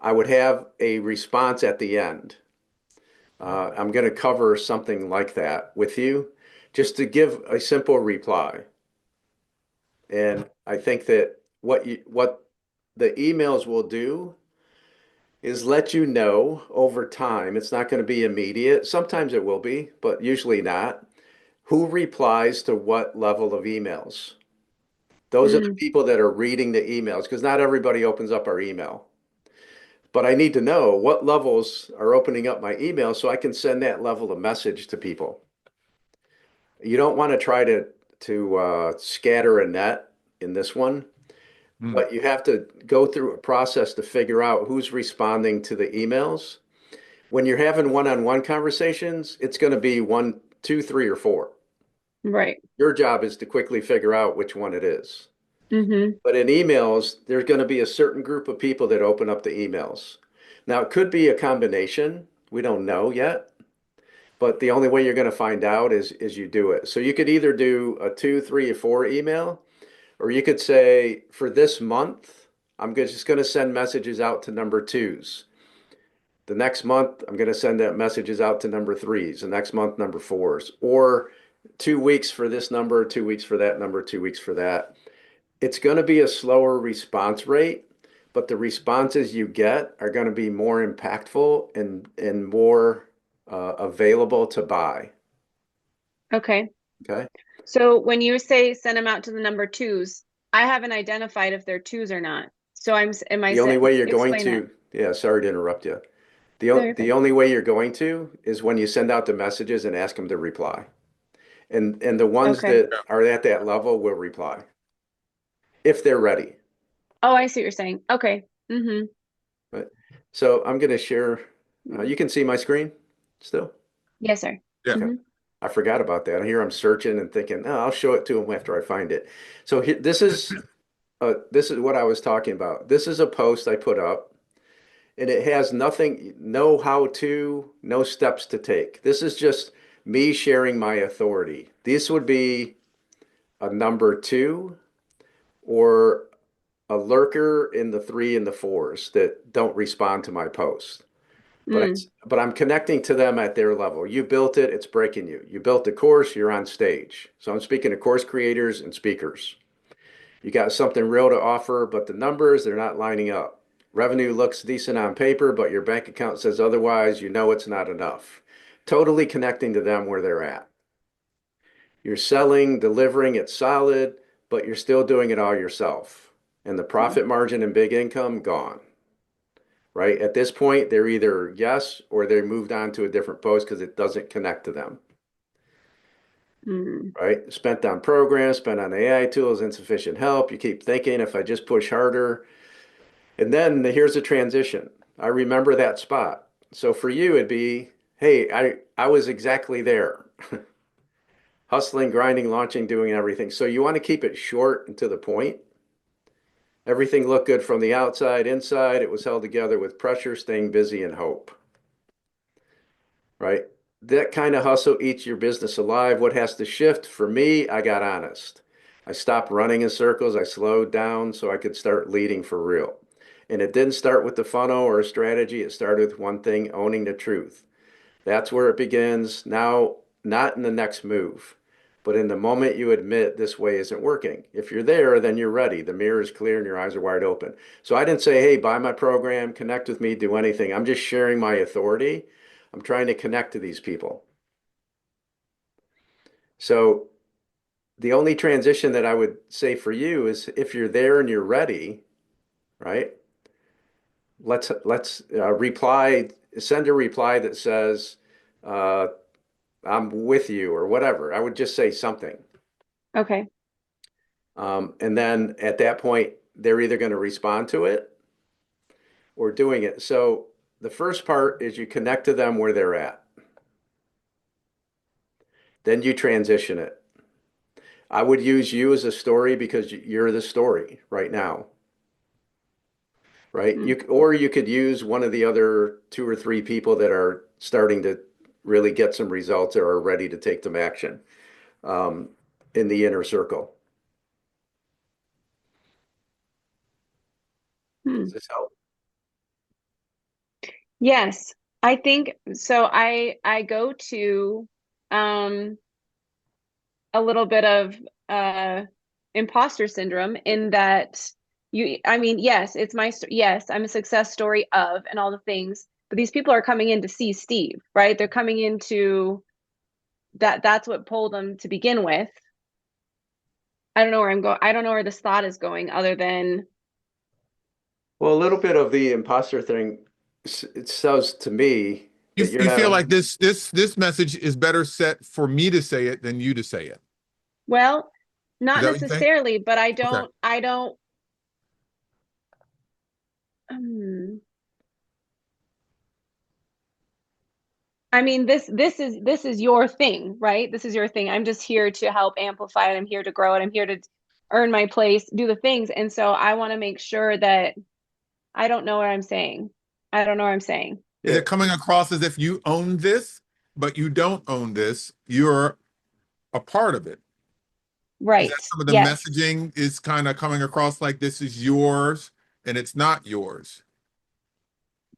I would have a response at the end. I'm going to cover something like that with you just to give a simple reply. And I think that what the emails will do is let you know over time. It's not going to be immediate. Sometimes it will be, but usually not. Who replies to what level of emails? Those are the Mm, people that are reading the emails because not everybody opens up our email. But I need to know what levels are opening up my email so I can send that level of message to people. You don't want to try to scatter a net in this one, Mm. but you have to go through a process to figure out who's responding to the emails. When you're having one-on-one conversations, it's going to be one, two, three, or four. right. Your job is to quickly figure out which one it is. Mm-hmm. But in emails, there's going to be a certain group of people that open up the emails. Now, it could be a combination. We don't know yet, but the only way you're going to find out is you do it. So you could either do a two, three, or four email, or you could say, for this month, just going to send messages out to number twos. The next month, I'm going to send out messages out to number threes. The next month, number fours. Or 2 weeks for this number, 2 weeks for that number, 2 weeks for that. It's going to be a slower response rate, but the responses you get are going to be more impactful and more available to buy. Okay. Okay. So when you say send them out to the number twos, I haven't identified if they're twos or not. So am I The only way you're going explain that. to, yeah, sorry to interrupt you. No, you're The fine. only way you're going to is when you send out the messages and ask them to reply. And the ones Okay. that are at that level will reply if they're ready. Oh, I see what you're saying. Okay. Mm-hmm. Right. So I'm going to share, you can see my screen still? Yes, sir. Yeah. Okay. Mm-hmm. I forgot about that. Here I'm searching and thinking, oh, I'll show it to him after I find it. So this is what I was talking about. This is a post I put up, and it has nothing, no how to, no steps to take. This is just me sharing my authority. This would be a number two or a lurker in the three and the fours that don't respond to my post. Mm, But I'm connecting to them at their level. You built it, it's breaking you. You built the course, you're on stage. So I'm speaking to course creators and speakers. You got something real to offer, but the numbers, they're not lining up. Revenue looks decent on paper, but your bank account says otherwise. You know it's not enough. totally connecting to them where they're at. You're selling, delivering, it's solid, but you're still doing it all yourself. And the profit margin and big income gone. Right? At this point, they're either yes or they moved on to a different post because it doesn't connect to them. Mm. Right? Spent on programs, spent on AI tools, insufficient help. You keep thinking if I just push harder. And then here's the transition. I remember that spot. So for you, it'd be, hey, I was exactly there. Hustling, grinding, launching, doing everything. So you want to keep it short and to the point. Everything looked good from the outside, inside. It was held together with pressure, staying busy, and hope. Right? That kind of hustle eats your business alive. What has to shift? For me, I got honest. I stopped running in circles. I slowed down so I could start leading for real. And it didn't start with the funnel or a strategy. It started with one thing, owning the truth. That's where it begins. Now, not in the next move, but in the moment you admit this way isn't working. If you're there, then you're ready. The mirror is clear and your eyes are wide open. So I didn't say, hey, buy my program, connect with me, do anything. I'm just sharing my authority. I'm trying to connect to these people. So the only transition that I would say for you is if you're there and you're ready, right? Let's reply, send a reply that says, uh, I'm with you or whatever. I would just say something. Okay. And then at that point, they're either going to respond to it or doing it. So the first part is you connect to them where they're at. Then you transition it. I would use you as a story because you're the story right now, right? Mm. Or you could use one of the other two or three people that are starting to really get some results or are ready to take some action um, in the inner circle. Hmm. Does this help? Yes, I think so. I go to um a little bit of uh imposter syndrome in that I mean, yes, it's yes, I'm a success story of and all the things, but these people are coming in to see Steve, right? They're coming into that's what pulled them to begin with. I don't know where I'm going. I don't know where this thought is going other than Well, a little bit of the imposter thing, it says to me You that you're you not feel a, like this message is better set for me to say it than you to say it. well, Is not that what you think? necessarily, but Okay. I don't hmm. I mean, this is your thing, right? This is your thing. I'm just here to help amplify it. I'm here to grow it. I'm here to earn my place, do the things. And so I want to make sure that I don't know what I'm saying. I don't know what I'm saying. Is yeah, it coming across as if you own this, but you don't own this? You're a part of it. Is that Right. some of the Yes. messaging is kind of coming across like this is yours and it's not yours?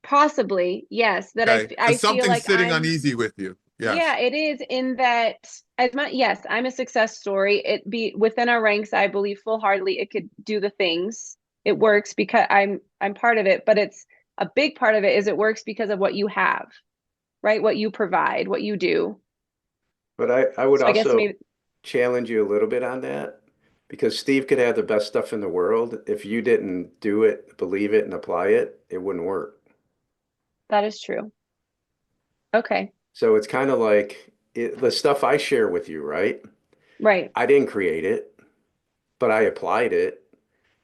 Possibly. Yes. That Okay. So I feel something's like sitting uneasy with you. yeah, Yes. it is in that as much, yes, I'm a success story. It be within our ranks, I believe full-heartedly it could do the things. It works because I'm part of it, but it's a big part of it is it works because of what you have, right? What you provide, what you do. but I would So I guess also maybe challenge you a little bit on that because Steve could have the best stuff in the world. If you didn't do it, believe it, and apply it, it wouldn't work. that is true. Okay. So it's kind of like the stuff I share with you, right? Right. I didn't create it, but I applied it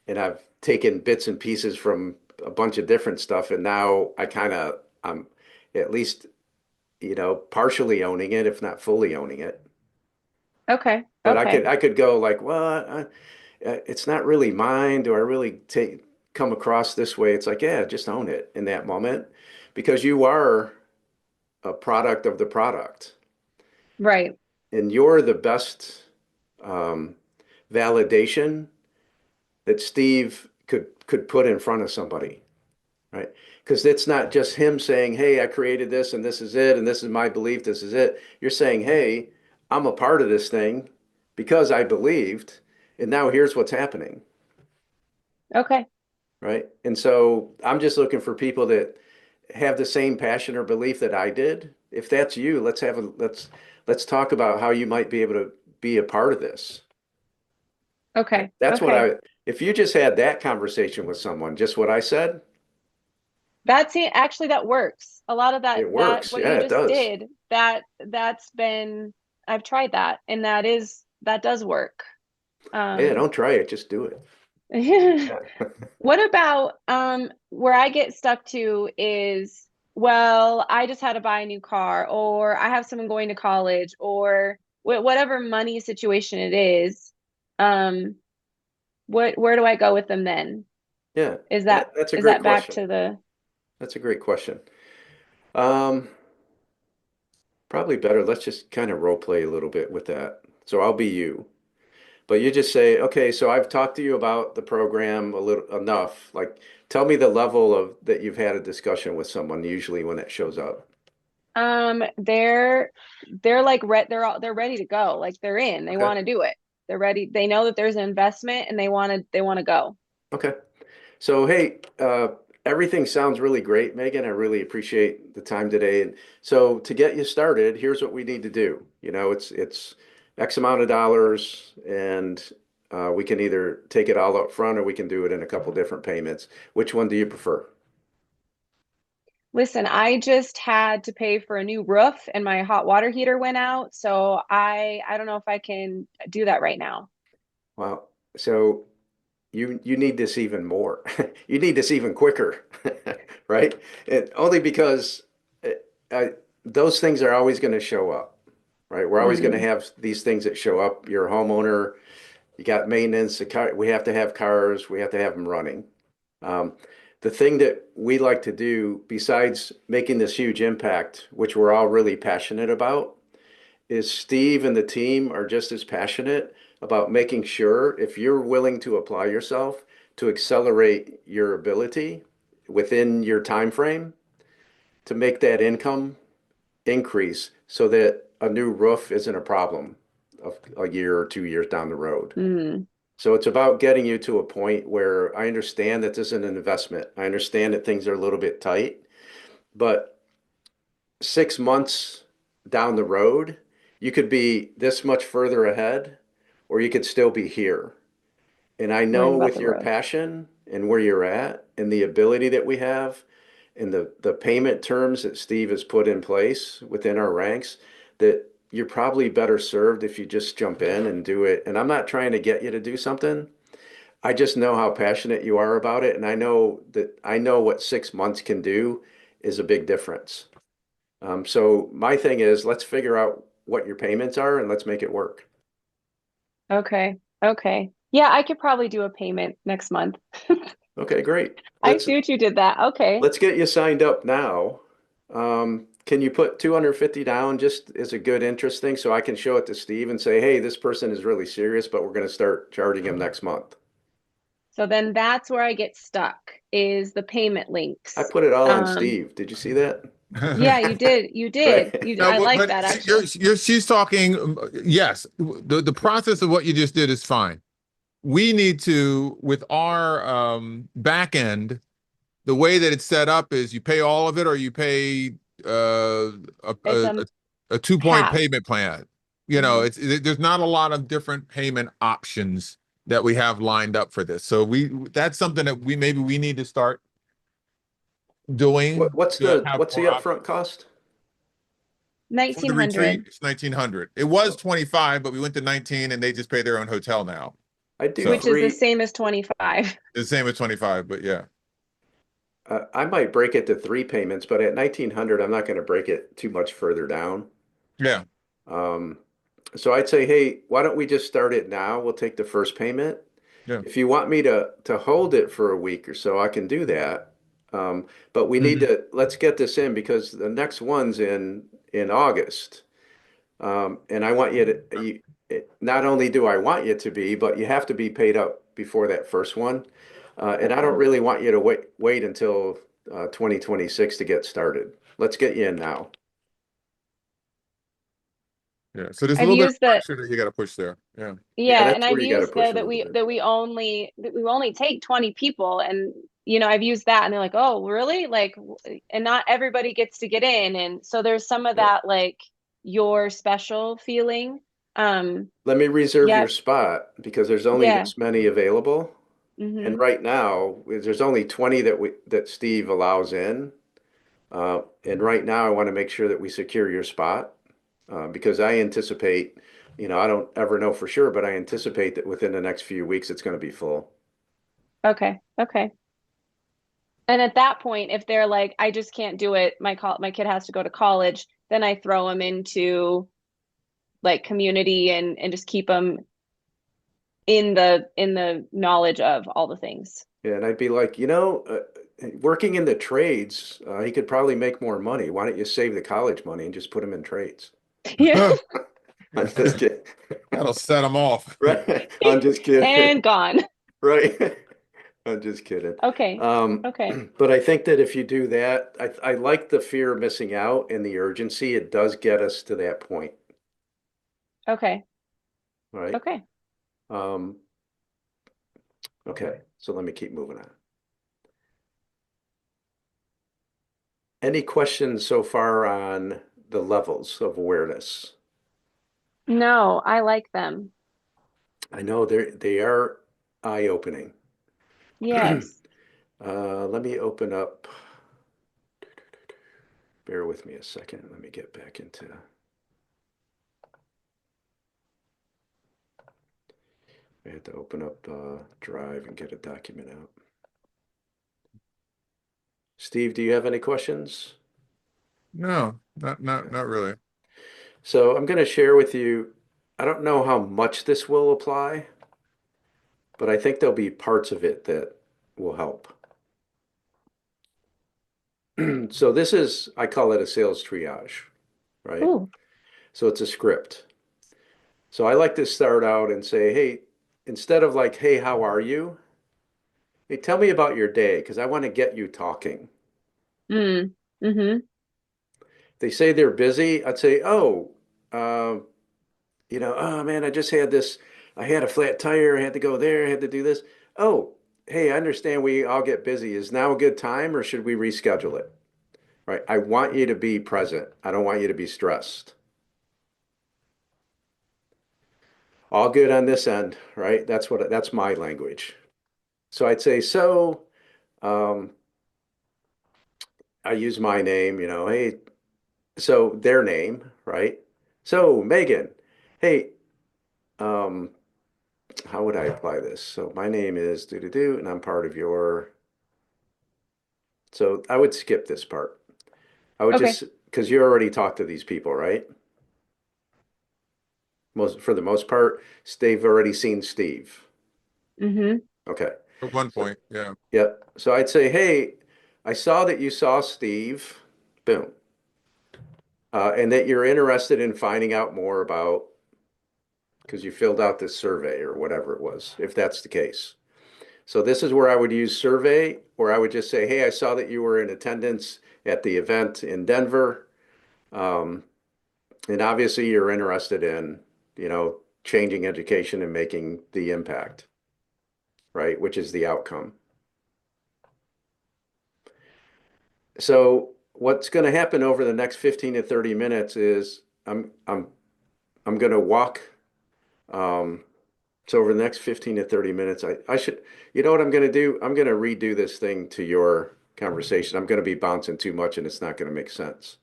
and I've taken bits and pieces from a bunch of different stuff. And now I'm at least, partially owning it, if not fully owning it. Okay. But Okay. I could go like, well, it's not really mine. Do I really come across this way? It's like, yeah, just own it in that moment because you are a product of the product Right. and you're the best um, validation that Steve could put in front of somebody, right? Because it's not just him saying, "Hey, I created this and this is it and this is my belief, this is it." You're saying, "Hey, I'm a part of this thing because I believed, and now here's what's happening." Okay. Right? And so I'm just looking for people that have the same passion or belief that I did? If that's you, let's talk about how you might be able to be a part of this. Okay. That's what Okay. if you just had that conversation with someone, just what I said, That's it. Actually, that works. A lot of it that works. what Yeah, you it just does. did, that's been I've tried that, and that does work. Yeah, Um, don't try it, just do it. Yeah. what about where I get stuck to is, well, I just had to buy a new car, or I have someone going to college, or whatever money situation it is. Um, where do I go with them then? Yeah, Is that that's a is great that back question. to the That's a great question. Um, Probably better. Let's just kind of role play a little bit with that. So I'll be you. But you just say, okay, so I've talked to you about the program a little enough. Like, tell me the level of that you've had a discussion with someone usually when it shows up. they're like they're ready to go. Like they're in. They Okay. want to do it. They're ready. They know that there's an investment and they want to go. Okay. So, hey, everything sounds really great, Megan. I really appreciate the time today. And so, to get you started, here's what we need to do. It's X amount of dollars, and we can either take it all up front or we can do it in a couple different payments. Which one do you prefer? Listen, I just had to pay for a new roof and my hot water heater went out, so I don't know if I can do that right now. Well, so you need this even more. You need this even quicker, right? And only because uh, uh, those things are always going to show up, right? We're always going to Mm, have these things that show up. You're a homeowner, you got maintenance, the car, we have to have cars, we have to have them running. Um, the thing that we like to do, besides making this huge impact, which we're all really passionate about, is Steve and the team are just as passionate about making sure if you're willing to apply yourself to accelerate your ability within your time frame to make that income increase so that a new roof isn't a problem of a year or 2 years down the road. mm, So it's about getting you to a point where I understand that this is an investment. I understand that things are a little bit tight, but 6 months down the road, you could be this much further ahead, or you could still be here. And I know worrying about with the your roof. passion and where you're at and the ability that we have and the payment terms that Steve has put in place within our ranks, that you're probably better served if you just jump in and do it. And I'm not trying to get you to do something. I just know how passionate you are about it. And I know what 6 months can do is a big difference. So my thing is, let's figure out what your payments are and let's make it work. Okay. Okay. Yeah, I could probably do a payment next month. Okay, great. I Let's see what you did that. Okay. let's get you signed up now. Can you put 250 down just as a good interest thing so I can show it to Steve and say, hey, this person is really serious, but we're going to start charging him next month. So then that's where I get stuck is the payment I links. put it all on Um, Steve. Did you see that? yeah, you did. You did. Right. No, I like but that actually. she's talking. Yes, the process of what you just did is fine. We need to, with our back end, the way that it's set up is you pay all of it or you pay a, It's a 2 point half. payment plan. You know, Mhm. there's not a lot of different payment options that we have lined up for this. So that's something that we need to start doing to have What's the more options. upfront cost? For the retreat, 1900, it's 1900. It was Oh, 25, but we went to 19 and they just pay their own hotel now. I do So which is the three. same as 25. it's the same as 25, but yeah. I might break it to three payments, but at 1900, I'm not going to break it too much further down. Yeah. Um, so I'd say, hey, why don't we just start it now? We'll take the first payment. Yeah. If you want me to hold it for a week or so, I can do that. But we need Mhm. to let's get this in because the next one's in August. And I want you to not only do I want you to be, but you have to be paid up before that first one. And I don't Okay. really want you to wait until 2026 to get started. Let's get you in now. Yeah. So there's a I've little bit of used the pressure that you got to push there. Yeah. Yeah, Yeah, and that's where I've you got to used push the a little bit. that we only take 20 people, and I've used that and they're like, oh, really? Like, and not everybody gets to get in. And so there's some of Yep. that, like your special feeling. Let me reserve Yeah, your spot because there's only yeah. this many available. And Mm-hmm. right now, there's only 20 that Steve allows in. And right now, I want to make sure that we secure your spot because I anticipate, I don't ever know for sure, but I anticipate that within the next few weeks, it's going to be full. Okay. Okay. And at that point, if they're like, I just can't do it, my kid has to go to college, then I throw them into like community and just keep them in the knowledge of all the things. Yeah, and I'd be like, working in the trades, he could probably make more money. Why don't you save the college money and just put him in trades? Yeah. I'm just kidding. That'll set them off. Right. I'm just kidding. And gone. Right. I'm just kidding. Okay. Um, Okay. but I think that if you do that, I like the fear of missing out and the urgency. It does get us to that point, Okay. right? Okay. Um, okay, so let me keep moving on. Any questions so far on the levels of awareness? No, I like them. I know they are eye-opening. Yes. Let me open up. Bear with me a second. Let me get back into. I had to open up Drive and get a document out. Steve, do you have any questions? No, not really. So I'm going to share with you, I don't know how much this will apply, but I think there'll be parts of it that will help. So this is, I call it a sales triage, right? Ooh. So it's a script. So I like to start out and say, hey, instead of like, hey, how are you? Hey, tell me about your day because I want to get you talking. Mm. Mm-hmm. They say they're busy. I'd say, oh, um, oh man, I had a flat tire. I had to go there. I had to do this. Oh, hey, I understand we all get busy. Is now a good time or should we reschedule it? Right. I want you to be present. I don't want you to be stressed. All good on this end, right? That's my language. So I'd say, um, I use my name, hey, so their name, right? So Megan, hey, um, how would I apply this? So my name is do do do, and I'm part of your. So I would skip this part. I would Okay. just because you already talked to these people, right? For the most part, they've already seen Steve. Mm-hmm. Okay. At one So point, yeah. yep. So I'd say, hey, I saw that you saw Steve. Boom. And that you're interested in finding out more about because you filled out this survey or whatever it was, if that's the case. So this is where I would use survey, or I would just say, hey, I saw that you were in attendance at the event in Denver. Um, and obviously you're interested in, changing education and making the impact, right? Which is the outcome. So what's going to happen over the next 15 to 30 minutes is I'm going to walk. Um, so over the next 15 to 30 minutes, I should, you know what I'm going to do? I'm going to redo this thing to your conversation. I'm going to be bouncing too much and it's not going to make sense.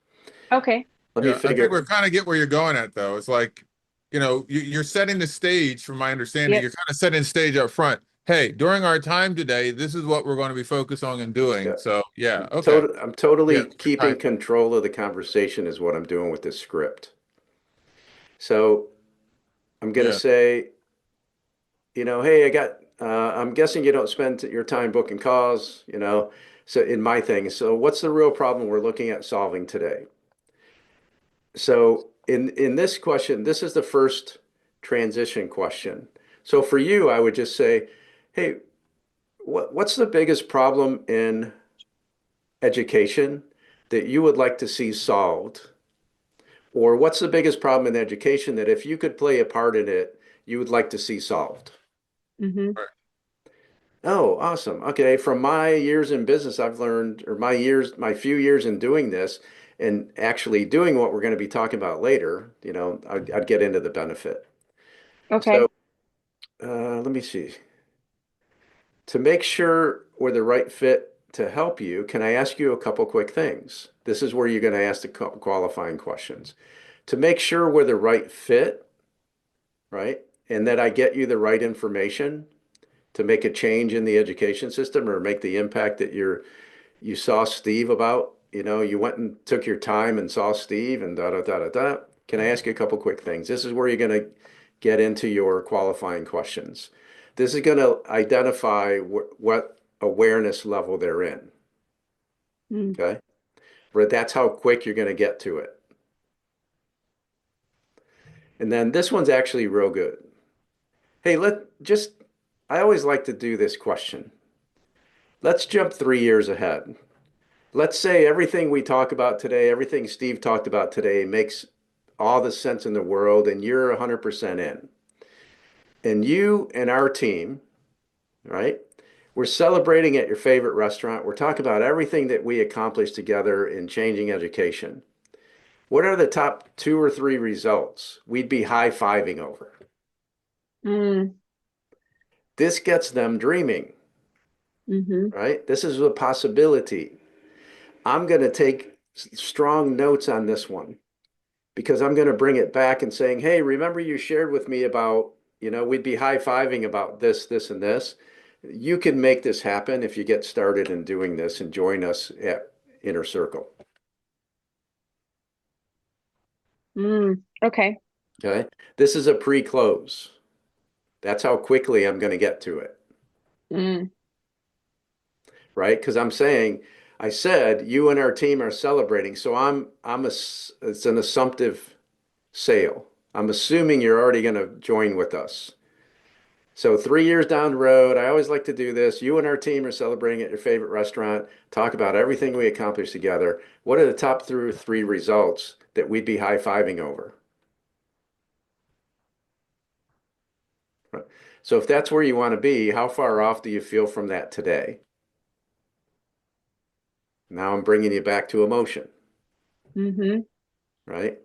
Okay. Let me Yeah, I think figure. we kind of get where you're going at, though. It's like, you're setting the stage, from my understanding. Yep. You're kind of setting the stage up front. Hey, during our time today, this is what we're going to be focused on and doing. Yeah, So, yeah, okay. I'm Yeah, totally good keeping timing. control of the conversation is what I'm doing with this script. So I'm going to Yeah. say, hey, I'm guessing you don't spend your time booking calls, so in my thing. So what's the real problem we're looking at solving today? So in this question, this is the first transition question. So for you, I would just say, hey, what's the biggest problem in education that you would like to see solved? Or what's the biggest problem in education that if you could play a part in it, you would like to see solved? Mm-hmm. Right. Oh, awesome. Okay. From my years in business, I've learned, or my few years in doing this and actually doing what we're going to be talking about later, I'd get into the benefit. So, Okay. let me see. To make sure we're the right fit to help you, can I ask you a couple quick things? This is where you're going to ask the qualifying questions. To make sure we're the right fit, right? And that I get you the right information to make a change in the education system or make the impact that you saw Steve about. You went and took your time and saw Steve and da da da da da. Can I ask you a couple quick things? This is where you're going to get into your qualifying questions. This is going to identify what awareness level they're in. Mm. Okay. But that's how quick you're going to get to it. And then this one's actually real good. Hey, I always like to do this question. Let's jump 3 years ahead. Let's say everything we talk about today, everything Steve talked about today makes all the sense in the world, and you're 100% in. And you and our team, right? We're celebrating at your favorite restaurant. We're talking about everything that we accomplished together in changing education. What are the top 2 or 3 results we'd be high-fiving over? Mm. This gets them dreaming, Hmm. right? This is a possibility. I'm going to take strong notes on this one because I'm going to bring it back and saying, hey, remember you shared with me about, we'd be high-fiving about this, this, and this. You can make this happen if you get started in doing this and join us at Inner Circle. Mm. Okay. Okay. This is a pre-close. That's how quickly I'm going to get to it, Mm. right? Because I said you and our team are celebrating. So it's an assumptive sale. I'm assuming you're already going to join with us. So 3 years down the road, I always like to do this. You and our team are celebrating at your favorite restaurant, talk about everything we accomplished together. What are the top 3 results that we'd be high-fiving over? Right. So if that's where you want to be, how far off do you feel from that today? Now I'm bringing you back to emotion, Hmm. right?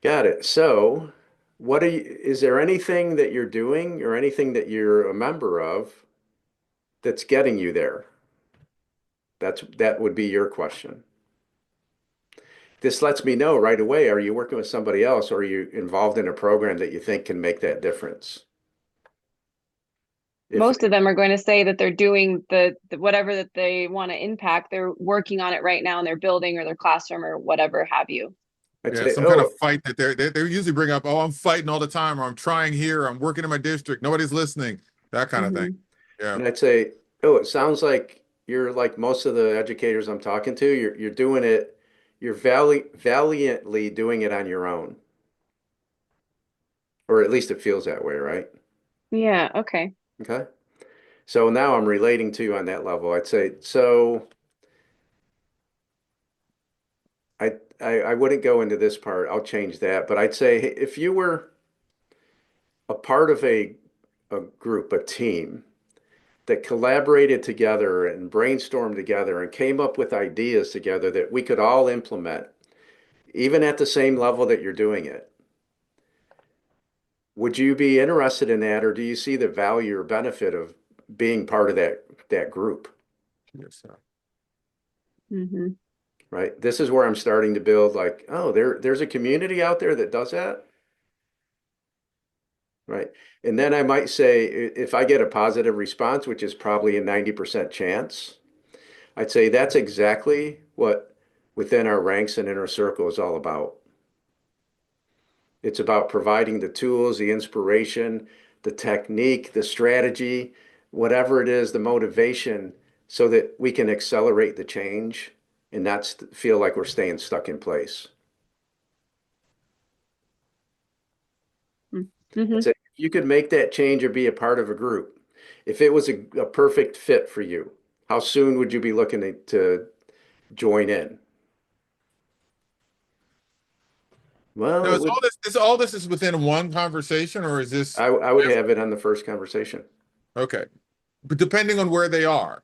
Got it. So is there anything that you're doing or anything that you're a member of that's getting you there? That would be your question. This lets me know right away, are you working with somebody else or are you involved in a program that you think can make that difference? If Most of them are going to say that they're doing the whatever that they want to impact. They're working on it right now in their building or their classroom or whatever have you. I'd Yeah, say, some kind of oh, fight that they usually bring up, oh, I'm fighting all the time, or I'm trying here, or I'm working in my district, nobody's listening, that kind of thing. Hmm. Yeah. and I'd say, oh, it sounds like you're like most of the educators I'm talking to, you're doing it, you're valiantly doing it on your own, or at least it feels that way, right? Yeah. Okay. Okay. So now I'm relating to you on that level. I'd say, so I wouldn't go into this part. I'll change that. But I'd say hey, if you were a part of a group, a team that collaborated together and brainstormed together and came up with ideas together that we could all implement, even at the same level that you're doing it, would you be interested in that, or do you see the value or benefit of being part of that group? Yes, Hmm. Right? This is where I'm starting to build like, oh, there's a community out there that does that. Right. And then I might say, if I get a positive response, which is probably a 90% chance, I'd say that's exactly what within our ranks and inner circle is all about. It's about providing the tools, the inspiration, the technique, the strategy, whatever it is, the motivation, so that we can accelerate the change and not feel like we're staying stuck in place. I'd Hmm. say if you could make that change or be a part of a group, if it was a perfect fit for you, how soon would you be looking to join in? Well, now it would, is all this is within one conversation, or is this I would have it on the first conversation. okay? but depending on where they are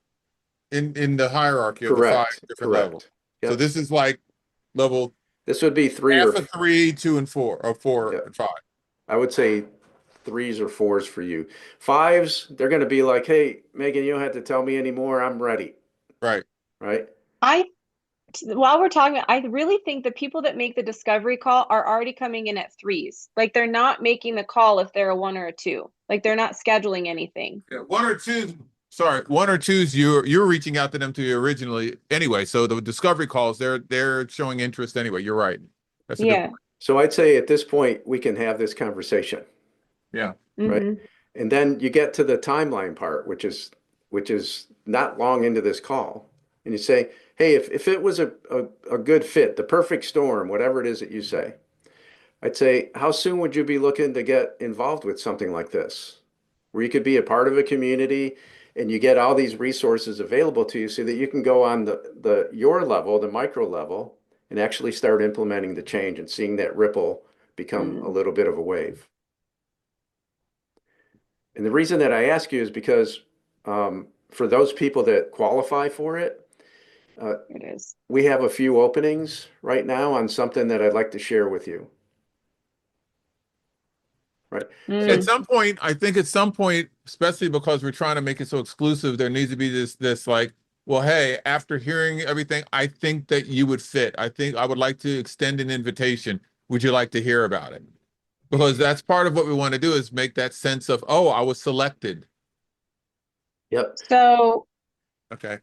in the hierarchy of the five Correct, different levels. correct. So Yep. this is like level This would be three or half of 3, 2, and 4, or 4 yep. and 5. I would say threes or fours for you. Fives, they're going to be like, hey, Megan, you don't have to tell me anymore. I'm ready. Right. Right. I while we're talking, I really think the people that make the discovery call are already coming in at threes. Like they're not making the call if they're a one or a two. Like they're not scheduling anything. Yeah, 1 or 2. Sorry, 1 or 2's you're reaching out to them to originally anyway. So the discovery calls, they're showing interest anyway. You're right. That's a good Yeah. point. So I'd say at this point, we can have this conversation. Yeah. Right. Hmm. And then you get to the timeline part, which is not long into this call. And you say, hey, if it was a good fit, the perfect storm, whatever it is that you say, I'd say, how soon would you be looking to get involved with something like this? Where you could be a part of a community and you get all these resources available to you so that you can go on the your level, the micro level, and actually start implementing the change and seeing that ripple become a Mm, little bit of a wave. And the reason that I ask you is because for those people that qualify for it, uh, it is. we have a few openings right now on something that I'd like to share with you. Right. At Mm, some point, I think at some point, especially because we're trying to make it so exclusive, there needs to be this like, well, hey, after hearing everything, I think that you would fit. I think I would like to extend an invitation. Would you like to hear about it? Because that's part of what we want to do is make that sense of, oh, I was selected. Yep. so Okay.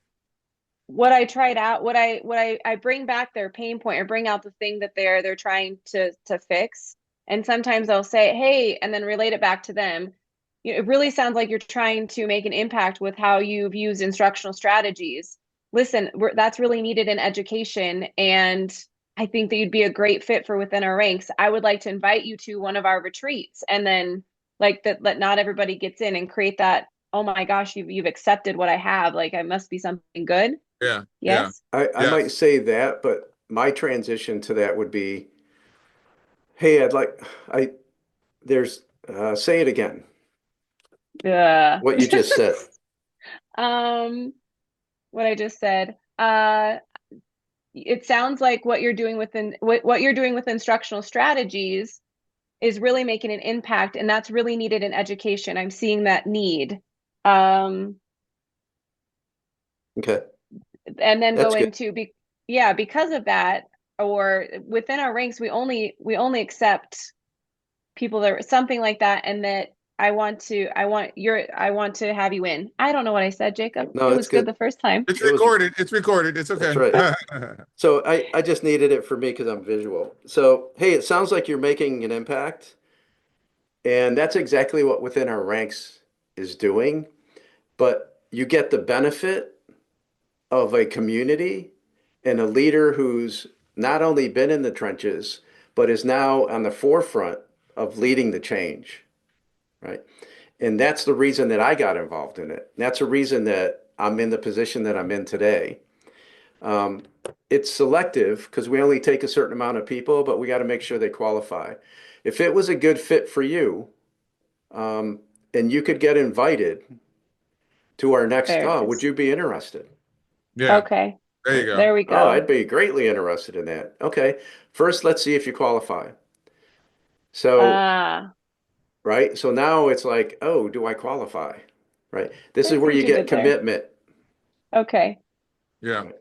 what I tried out, I bring back their pain point or bring out the thing that they're trying to fix. And sometimes I'll say, hey, and then relate it back to them. It really sounds like you're trying to make an impact with how you've used instructional strategies. Listen, that's really needed in education, and I think that you'd be a great fit for within our ranks. I would like to invite you to one of our retreats, and then like that not everybody gets in and create that, oh my gosh, you've accepted what I have. Like I must be something good. Yeah. Yeah. Yes. I might Yes. say that, but my transition to that would be, hey, I, there's, say it again, Uh, what you just said. um, what I just said. It sounds like what you're doing with instructional strategies is really making an impact, and that's really needed in education. I'm seeing that need. Um, Okay. and then That's go good. into yeah, because of that, or within our ranks, we only accept people that something like that, and that I want to have you in. I don't know what I said, Jacob. No, It it's was good good. the first time. It's It was, recorded. It's recorded. It's that's okay. right. So I just needed it for me because I'm visual. So, hey, it sounds like you're making an impact. And that's exactly what within our ranks is doing. But you get the benefit of a community and a leader who's not only been in the trenches, but is now on the forefront of leading the change, right? And that's the reason that I got involved in it. That's the reason that I'm in the position that I'm in today. Um, it's selective because we only take a certain amount of people, but we got to make sure they qualify. If it was a good fit for you, um, and you could get invited to our next There it call, would is. you be interested? Yeah. Okay, There you Right? go. there we Oh, go. I'd be greatly interested in that. Okay. First, let's see if you qualify. So, Ah, right. So now it's like, oh, do I qualify? Right. This I is where see what you you get did there. commitment. Okay. Yeah. Right.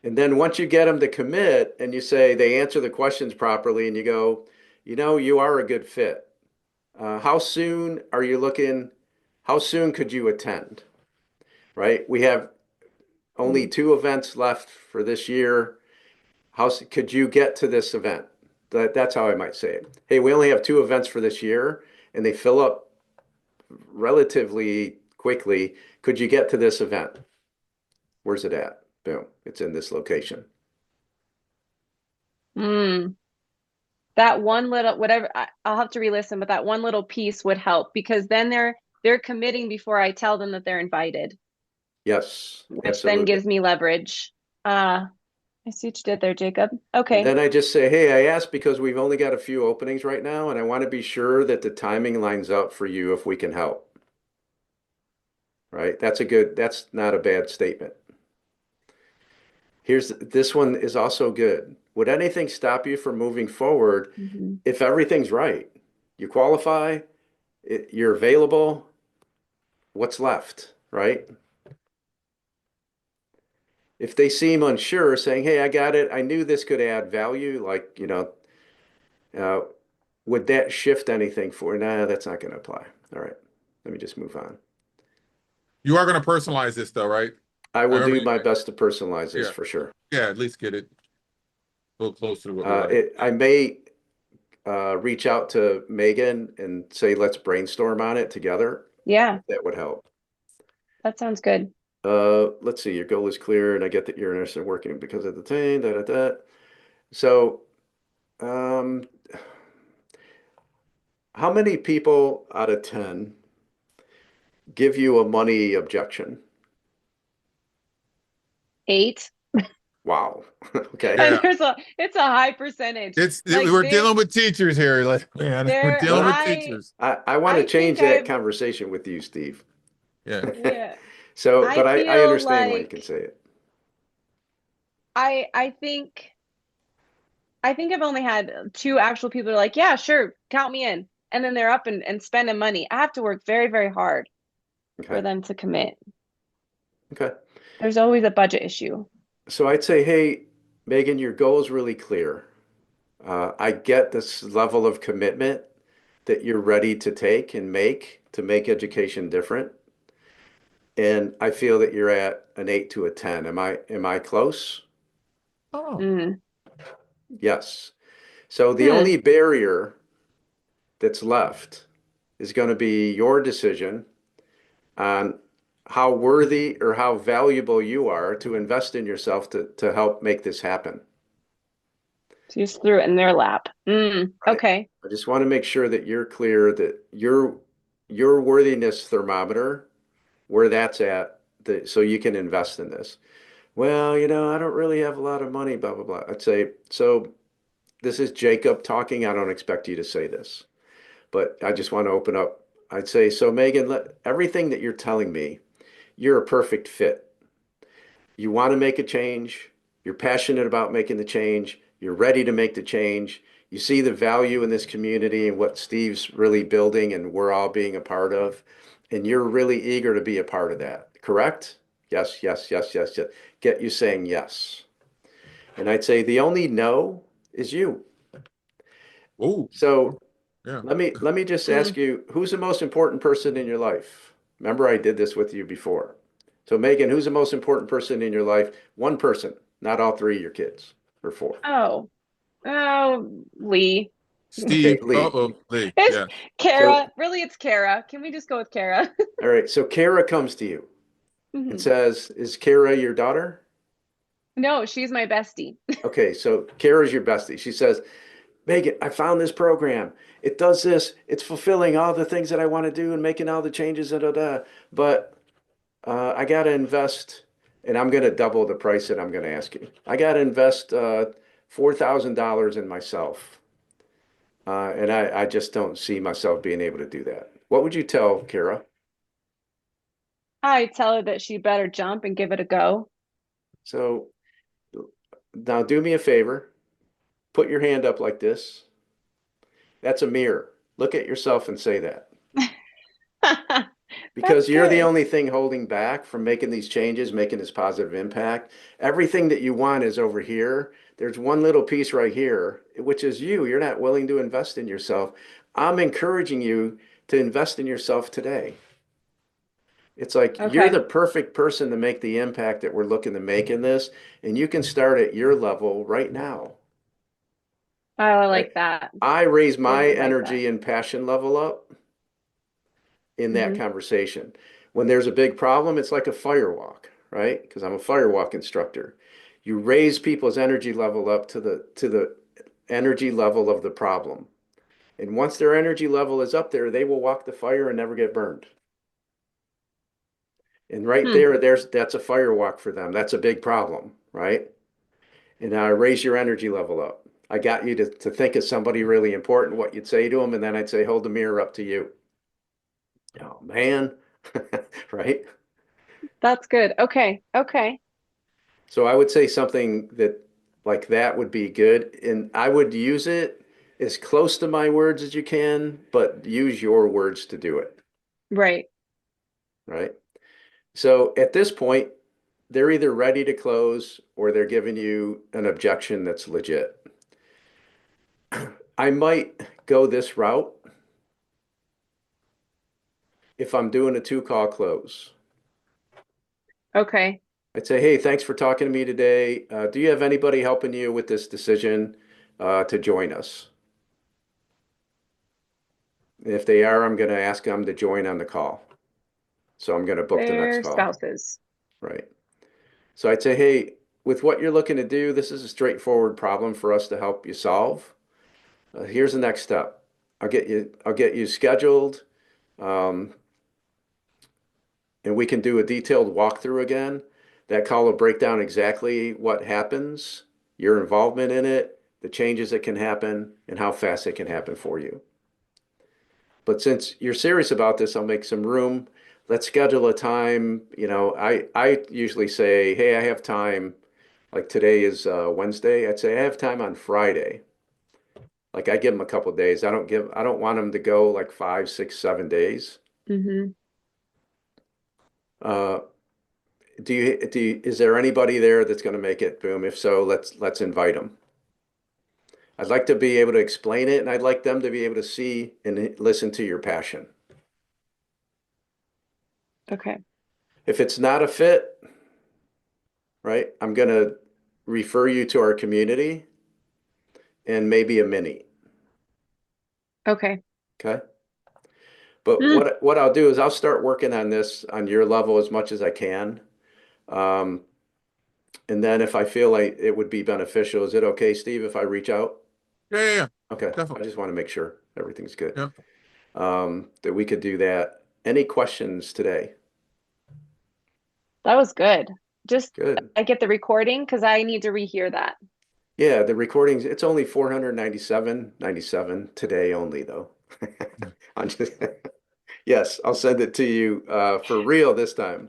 And then once you get them to commit and you say they answer the questions properly and you go, you are a good fit. How soon are you looking? How soon could you attend? Right. We have only Mm. 2 events left for this year. Could you get to this event? That's how I might say it. Hey, we only have 2 events for this year and they fill up relatively quickly. Could you get to this event? Where's it at? Boom, it's in this location. Mm. That one little whatever I'll have to re-listen, but that one little piece would help because then they're committing before I tell them that they're invited, Yes, which then absolutely. gives me leverage. I see what you did there, Jacob. And Okay. then I just say, hey, I asked because we've only got a few openings right now, and I want to be sure that the timing lines up for you if we can help. right? That's not a bad statement. This one is also good. Would anything stop you from moving forward Mhm. if everything's right? You qualify, you're available, what's left, right? If they seem unsure, saying, hey, I got it, I knew this could add value, like, uh, would that shift anything for? Nah, that's not going to apply. All right, let me just move on. You are going to personalize this though, right? I I will remember do my best to personalize this yeah. for sure. Yeah, at least get it a little closer to what we like. I may reach out to Megan and say, let's brainstorm on it together. Yeah, That would help. that sounds good. Let's see, your goal is clear, and I get that you're interested in working because of the thing, da, da, da. So, um, how many people out of 10 give you a money objection? 8. Wow. Okay. Yeah. It's a high percentage. We're dealing with teachers here, like man, we're there, dealing Well, with teachers. I want to I change think that I've, conversation with you, Steve. Yeah. yeah, So, I but I feel understand why you can like say it. I, I think, I think I've only had 2 actual people who are like, yeah, sure, count me in. And then they're up and spending money. I have to work very, very hard for Okay. them to commit. Okay. There's always a budget issue. So I'd say, hey, Megan, your goal is really clear. I get this level of commitment that you're ready to take and make to make education different. And I feel that you're at an 8 to a 10. Am I close? Oh. Mm. Yes. So the Hmm. only barrier that's left is going to be your decision on how worthy or how valuable you are to invest in yourself to help make this happen. So you just threw it in their lap. Mm. Right. Okay. I just want to make sure that you're clear that your worthiness thermometer, where that's at, so you can invest in this. Well, I don't really have a lot of money, blah, blah, blah. I'd say, so this is Jacob talking. I don't expect you to say this, but I just want to open up. I'd say, so Megan, everything that you're telling me, you're a perfect fit. You want to make a change. You're passionate about making the change. You're ready to make the change. You see the value in this community and what Steve's really building and we're all being a part of. And you're really eager to be a part of that. Correct? Yes, yes, yes, yes, yes. Get you saying yes. And I'd say the only no is you. Oh. So Yeah. let me just ask Mm. you, who's the most important person in your life? Remember, I did this with you before. So Megan, who's the most important person in your life? One person, not all 3 of your kids or 4. Oh. Oh, Lee. Okay, Steve. Lee. Uh-oh. Lee. It's Yeah. So, Kara. Really, it's Kara. Can we just go with Kara? all right. So Kara comes to you and Mhm. says, is Kara your daughter? No, she's my bestie. Okay, so Kara's your bestie. She says, Megan, I found this program. It does this. It's fulfilling all the things that I want to do and making all the changes, da, da, da. But I got to invest, and I'm going to double the price that I'm going to ask you. I got to invest $4,000 in myself. And I just don't see myself being able to do that. What would you tell Kara? I tell her that she better jump and give it a go. So now do me a favor. Put your hand up like this. That's a mirror. Look at yourself and say that. That's Because you're the good. only thing holding back from making these changes, making this positive impact. Everything that you want is over here. There's one little piece right here, which is you. You're not willing to invest in yourself. I'm encouraging you to invest in yourself today. It's like you're the Okay. perfect person to make the impact that we're looking to make in this, and you can start at your level right now. Oh, I Right? like that. I raise my Really like that. energy and passion level up in that Hmm. conversation. When there's a big problem, it's like a fire walk, right? Because I'm a fire walk instructor. You raise people's energy level up to the energy level of the problem. And once their energy level is up there, they will walk the fire and never get burned. And right Hmm. there, that's a fire walk for them. That's a big problem, right? And I raise your energy level up. I got you to think of somebody really important, what you'd say to them, and then I'd say, hold the mirror up to you. Oh man, right? That's good. Okay. Okay. So I would say something that like that would be good. And I would use it as close to my words as you can, but use your words to do it, Right. right? So at this point, they're either ready to close or they're giving you an objection that's legit. I might go this route if I'm doing a two-call close. Okay. I'd say, hey, thanks for talking to me today. Do you have anybody helping you with this decision to join us? And if they are, I'm going to ask them to join on the call. So I'm going to book the next Their call. spouses. Right. So I'd say, hey, with what you're looking to do, this is a straightforward problem for us to help you solve. Here's the next step. I'll get you scheduled, um, and we can do a detailed walkthrough again. That call will break down exactly what happens, your involvement in it, the changes that can happen, and how fast it can happen for you. But since you're serious about this, I'll make some room. Let's schedule a time. I usually say, hey, I have time. Like today is Wednesday. I'd say I have time on Friday. Like I give them a couple days. I don't want them to go like 5, 6, 7 days. Hmm. Uh, is there anybody there that's going to make it? Boom. If so, let's invite them. I'd like to be able to explain it, and I'd like them to be able to see and listen to your passion. Okay. If it's not a fit, right, I'm going to refer you to our community and maybe a mini. Okay. Okay. But Mm, what I'll do is I'll start working on this on your level as much as I can. Um, and then if I feel like it would be beneficial, is it okay, Steve, if I reach out? Yeah, Okay. I definitely. just want to make sure everything's good. Yeah. That we could do that. Any questions today? that was good. Just Good. I get the recording because I need to rehear that. Yeah, the recordings, it's only 497.97 today only though. I'm just yes, I'll send it to you for real this time.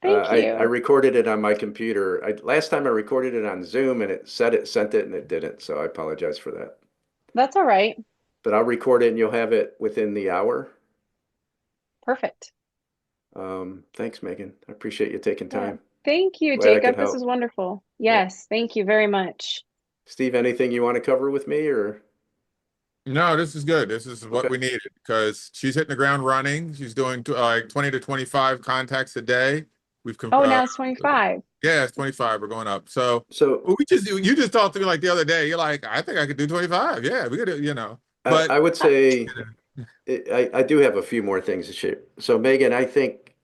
Thank I you. recorded it on my computer. Last time I recorded it on Zoom and it said it sent it and it didn't, so I apologize for that. That's all right. But I'll record it and you'll have it within the hour. Perfect. Thanks, Megan. I appreciate you taking Yeah. time. Thank you, Glad I could Jacob. This is help. wonderful. Yeah. Yes, thank you very much. Steve, anything you want to cover with me or? No, this is good. This is what Okay. we needed because she's hitting the ground running. She's doing like 20 to 25 contacts a day. We've Oh, now it's 25. yeah, it's 25. We're going up. So So you just talked to me like the other day. You're like, I think I could do 25. Yeah, we could, I, but I would say I do have a few more things to share. So Megan, I think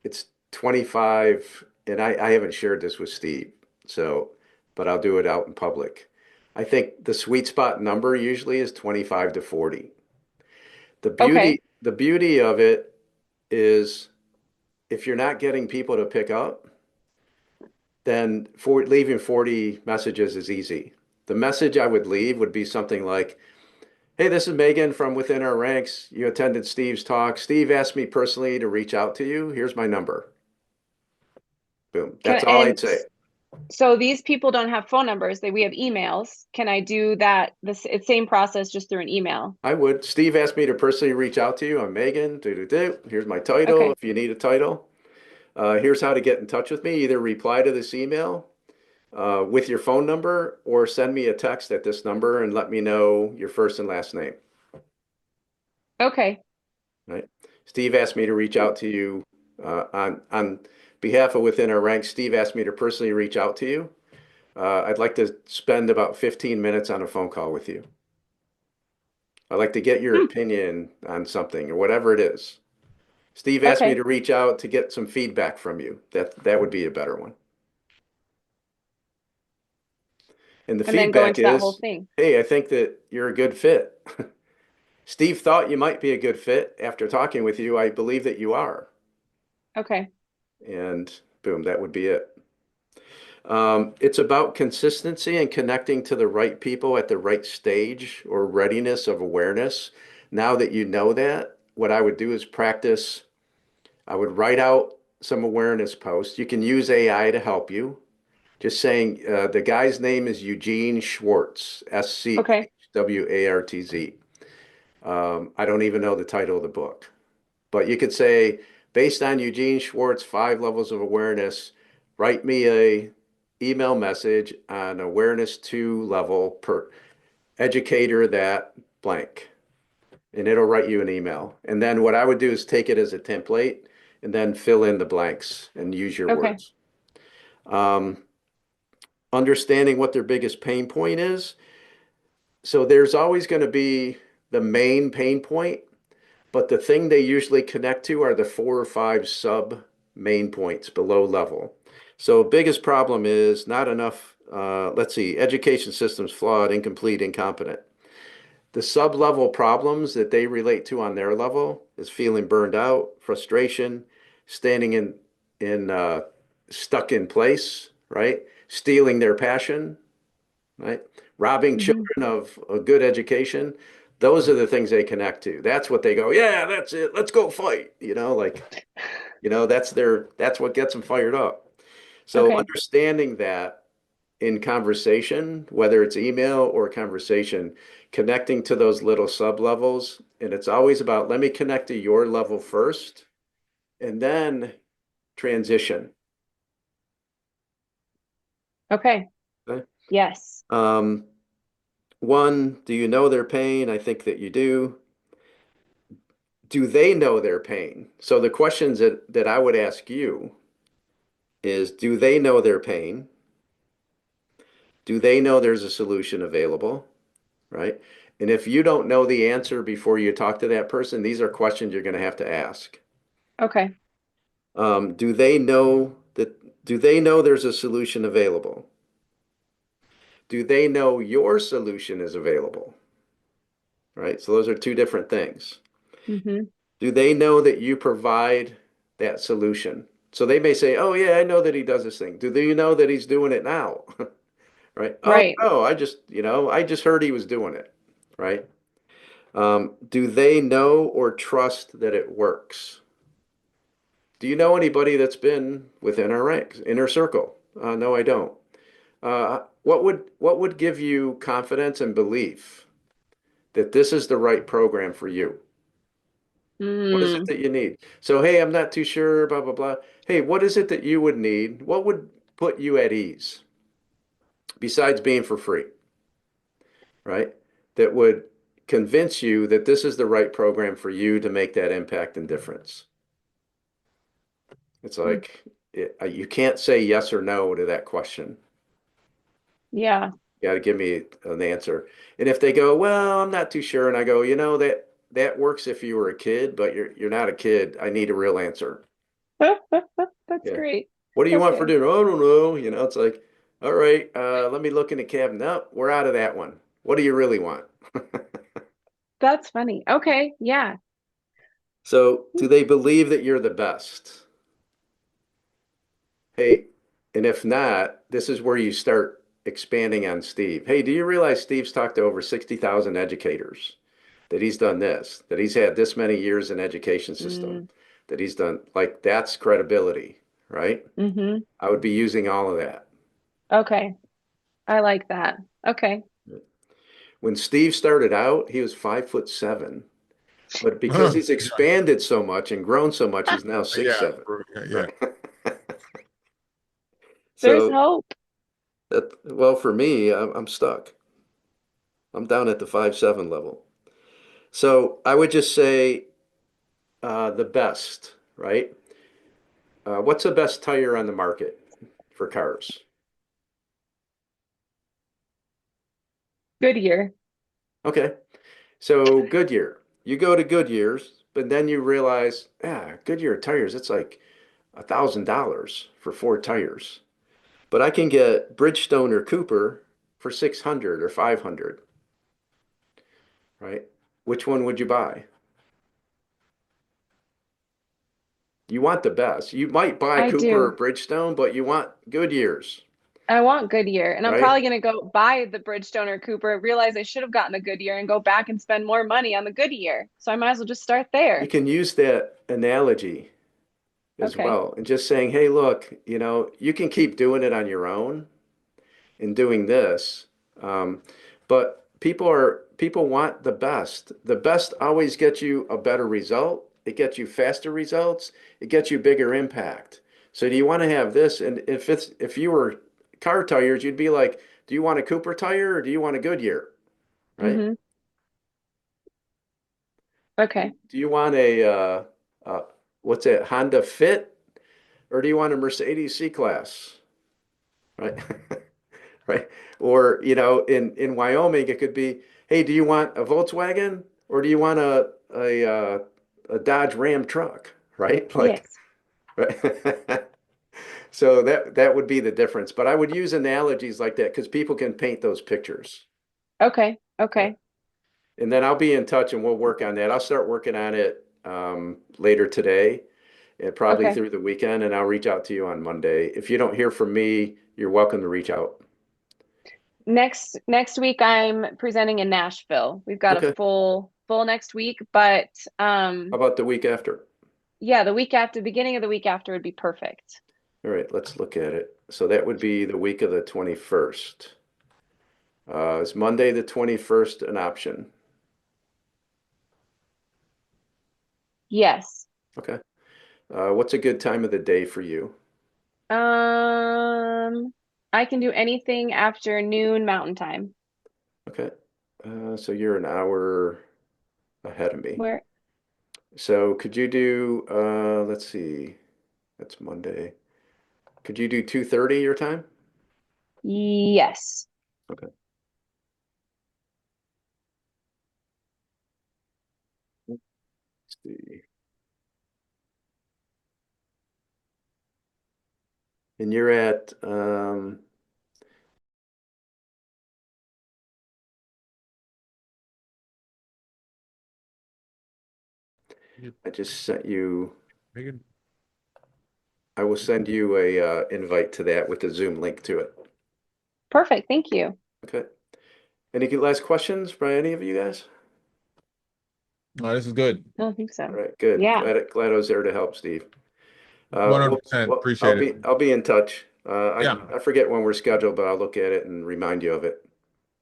it's 25, and I haven't shared this with Steve, so but I'll do it out in public. I think the sweet spot number usually is 25 to 40. The Okay. beauty of it is if you're not getting people to pick up, then leaving 40 messages is easy. The message I would leave would be something like, hey, this is Megan from within our ranks. You attended Steve's talk. Steve asked me personally to reach out to you. Here's my number. Boom. Can That's all and I'd say. so these people don't have phone numbers. We have emails. Can I do that it's same process just through an email? I would. Steve asked me to personally reach out to you. I'm Megan. Here's my title. Okay. If you need a title, here's how to get in touch with me. Either reply to this email with your phone number or send me a text at this number and let me know your first and last name. Okay. Right. Steve asked me to reach out to you on behalf of within our ranks. Steve asked me to personally reach out to you. I'd like to spend about 15 minutes on a phone call with you. I'd like to get your Hmm. opinion on something or whatever it is. Steve asked me Okay. to reach out to get some feedback from you. That would be a better one. And the And then go feedback into that whole is, thing. hey, I think that you're a good fit. Steve thought you might be a good fit. After talking with you, I believe that you are. Okay. And boom, that would be it. It's about consistency and connecting to the right people at the right stage or readiness of awareness. Now that you know that, what I would do is practice. I would write out some awareness posts. You can use AI to help you. Just saying, the guy's name is Eugene Schwartz, Okay. Schwartz. I don't even know the title of the book, but you could say, based on Eugene Schwartz, 5 levels of awareness, write me a email message on awareness 2 level per educator that blank, and it'll write you an email. And then what I would do is take it as a template and then fill in the blanks and use your Okay. words. Um, Understanding what their biggest pain point is. So there's always going to be the main pain point, but the thing they usually connect to are the 4 or 5 sub main points below level. So biggest problem is not enough, let's see, education systems flawed, incomplete, incompetent. The sub-level problems that they relate to on their level is feeling burned out, frustration, standing in stuck in place, right? Stealing their passion, right? Robbing Hmm. children of a good education. Those are the things they connect to. That's what they go, yeah, that's it. Let's go fight. That's what gets them fired up. So Okay. understanding that in conversation, whether it's email or conversation, connecting to those little sub levels. And it's always about, let me connect to your level first and then transition. Okay. Okay. Yes. Um, One, do you know their pain? I think that you do. Do they know their pain? So the questions that I would ask you is, do they know their pain? Do they know there's a solution available? Right? And if you don't know the answer before you talk to that person, these are questions you're going to have to ask. Okay. Do they know that, do they know there's a solution available? Do they know your solution is available? Right? So those are 2 different things. Hmm. Do they know that you provide that solution? So they may say, "Oh yeah, I know that he does this thing." Do you know that he's doing it now? Right? Oh Right. no, I just heard he was doing it. Right? Do they know or trust that it works? Do you know anybody that's been within our ranks, inner circle? No, I don't. What would give you confidence and belief that this is the right program for you? What is it Mm. that you need? So, hey, I'm not too sure, blah, blah, blah. Hey, what is it that you would need? What would put you at ease besides being for free, right? That would convince you that this is the right program for you to make that impact and difference. It's like you can't say yes or no to that question. Yeah. You got to give me an answer. And if they go, well, I'm not too sure, and I go, that works if you were a kid, but you're not a kid. I need a real answer. That's Yeah. great. What do you want for Okay. dinner? I don't know. It's like, all right, let me look in the cabinet. Nope, we're out of that one. What do you really want? That's funny. Okay. Yeah. So, do they believe that you're the best? Hey, and if not, this is where you start expanding on Steve. Hey, do you realize Steve's talked to over 60,000 educators? That he's done this, that he's had this many years in education system, Mm. that he's done, like, that's credibility, right? Hmm. I would be using all of that. Okay. I like that. Okay. When Steve started out, he was 5'7", but because he's expanded so much and grown so much, he's now six Yeah, seven. yeah. Right. There's So hope. well, for me, I'm stuck. I'm down at the 5'7" level. So I would just say the best, right? What's the best tire on the market for cars? Goodyear. Okay. So Goodyear. You go to Goodyear's, but then you realize, Goodyear tires, it's like $1,000 for 4 tires. But I can get Bridgestone or Cooper for 600 or 500, right? Which one would you buy? You want the best. You might buy I Cooper or do. Bridgestone, but you want Goodyear's, I want Goodyear. And I'm right? probably going to go buy the Bridgestone or Cooper, realize I should have gotten the Goodyear and go back and spend more money on the Goodyear. So I might as well just start You there. can use that analogy. as Okay. well. And just saying, hey, look, you can keep doing it on your own and doing this. But people want the best. The best always gets you a better result. It gets you faster results. It gets you bigger impact. So do you want to have this? And if you were car tires, you'd be like, do you want a Cooper tire or do you want a Goodyear? Right? Mm-hmm. Okay. Do you want uh, what's it, Honda Fit, or do you want a Mercedes C-Class? Right? Right? Or, in Wyoming, it could be, hey, do you want a Volkswagen or do you want a Dodge Ram truck? Right? Like, Yes. right? So that would be the difference. But I would use analogies like that because people can paint those pictures. Okay. Yeah. Okay. And then I'll be in touch and we'll work on that. I'll start working on it later today and probably Okay. through the weekend, and I'll reach out to you on Monday. If you don't hear from me, you're welcome to reach out. Next week I'm presenting in Nashville. We've got a Okay. full next week, but How about the week after? yeah, the week after, beginning of the week after would be perfect. All right, let's look at it. So that would be the week of the 21st. Is Monday the 21st an option? Yes. Okay. What's a good time of the day for you? Um, I can do anything after noon Mountain Time. Okay. So you're an hour ahead of me. Where? So could you do, let's see, that's Monday. Could you do 2:30 your time? Yes. Okay. Let's see. And you're at, I just sent you, Megan? I will send you a invite to that with the Zoom link to it. Perfect. Thank you. Okay. Any last questions by any of you guys? No, this is good. I don't think All so. right, good. Yeah. Glad I was there to help, Steve. Well, 100%. well, Appreciate it. I'll be in touch. Yeah. I forget when we're scheduled, but I'll look at it and remind you of it.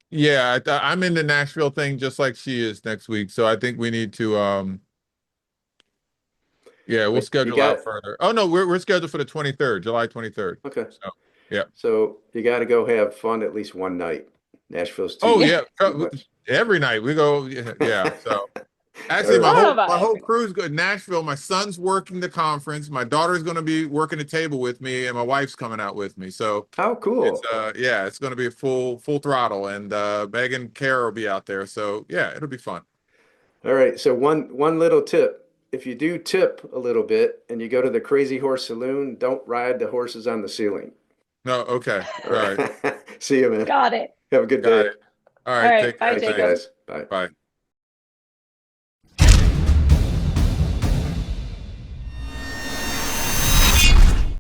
Yeah, I'm in the Nashville thing just like she is next week. So I think we need to yeah, we'll But you schedule got out further. Oh no, we're scheduled for the 23rd, July 23rd. okay. So yeah. So you got to go have fun at least one night. Nashville's Oh too Yeah. yeah. too much. Every night we go, yeah. So All actually, right. Son of my a. whole crew's going to Nashville. My son's working the conference. My daughter's going to be working the table with me, and my wife's coming out with me. So How it's cool. yeah, it's going to be a full throttle, and Megan Kara will be out there. So yeah, it'll be fun. All right. So one little tip. If you do tip a little bit and you go to the Crazy Horse Saloon, don't ride the horses on the ceiling. No, okay, All all right, right. See you, man. Got it. Have a good got day. it. All All right, right. take Bye, care. Thank you, Jacob. Thanks. guys. Bye. Bye.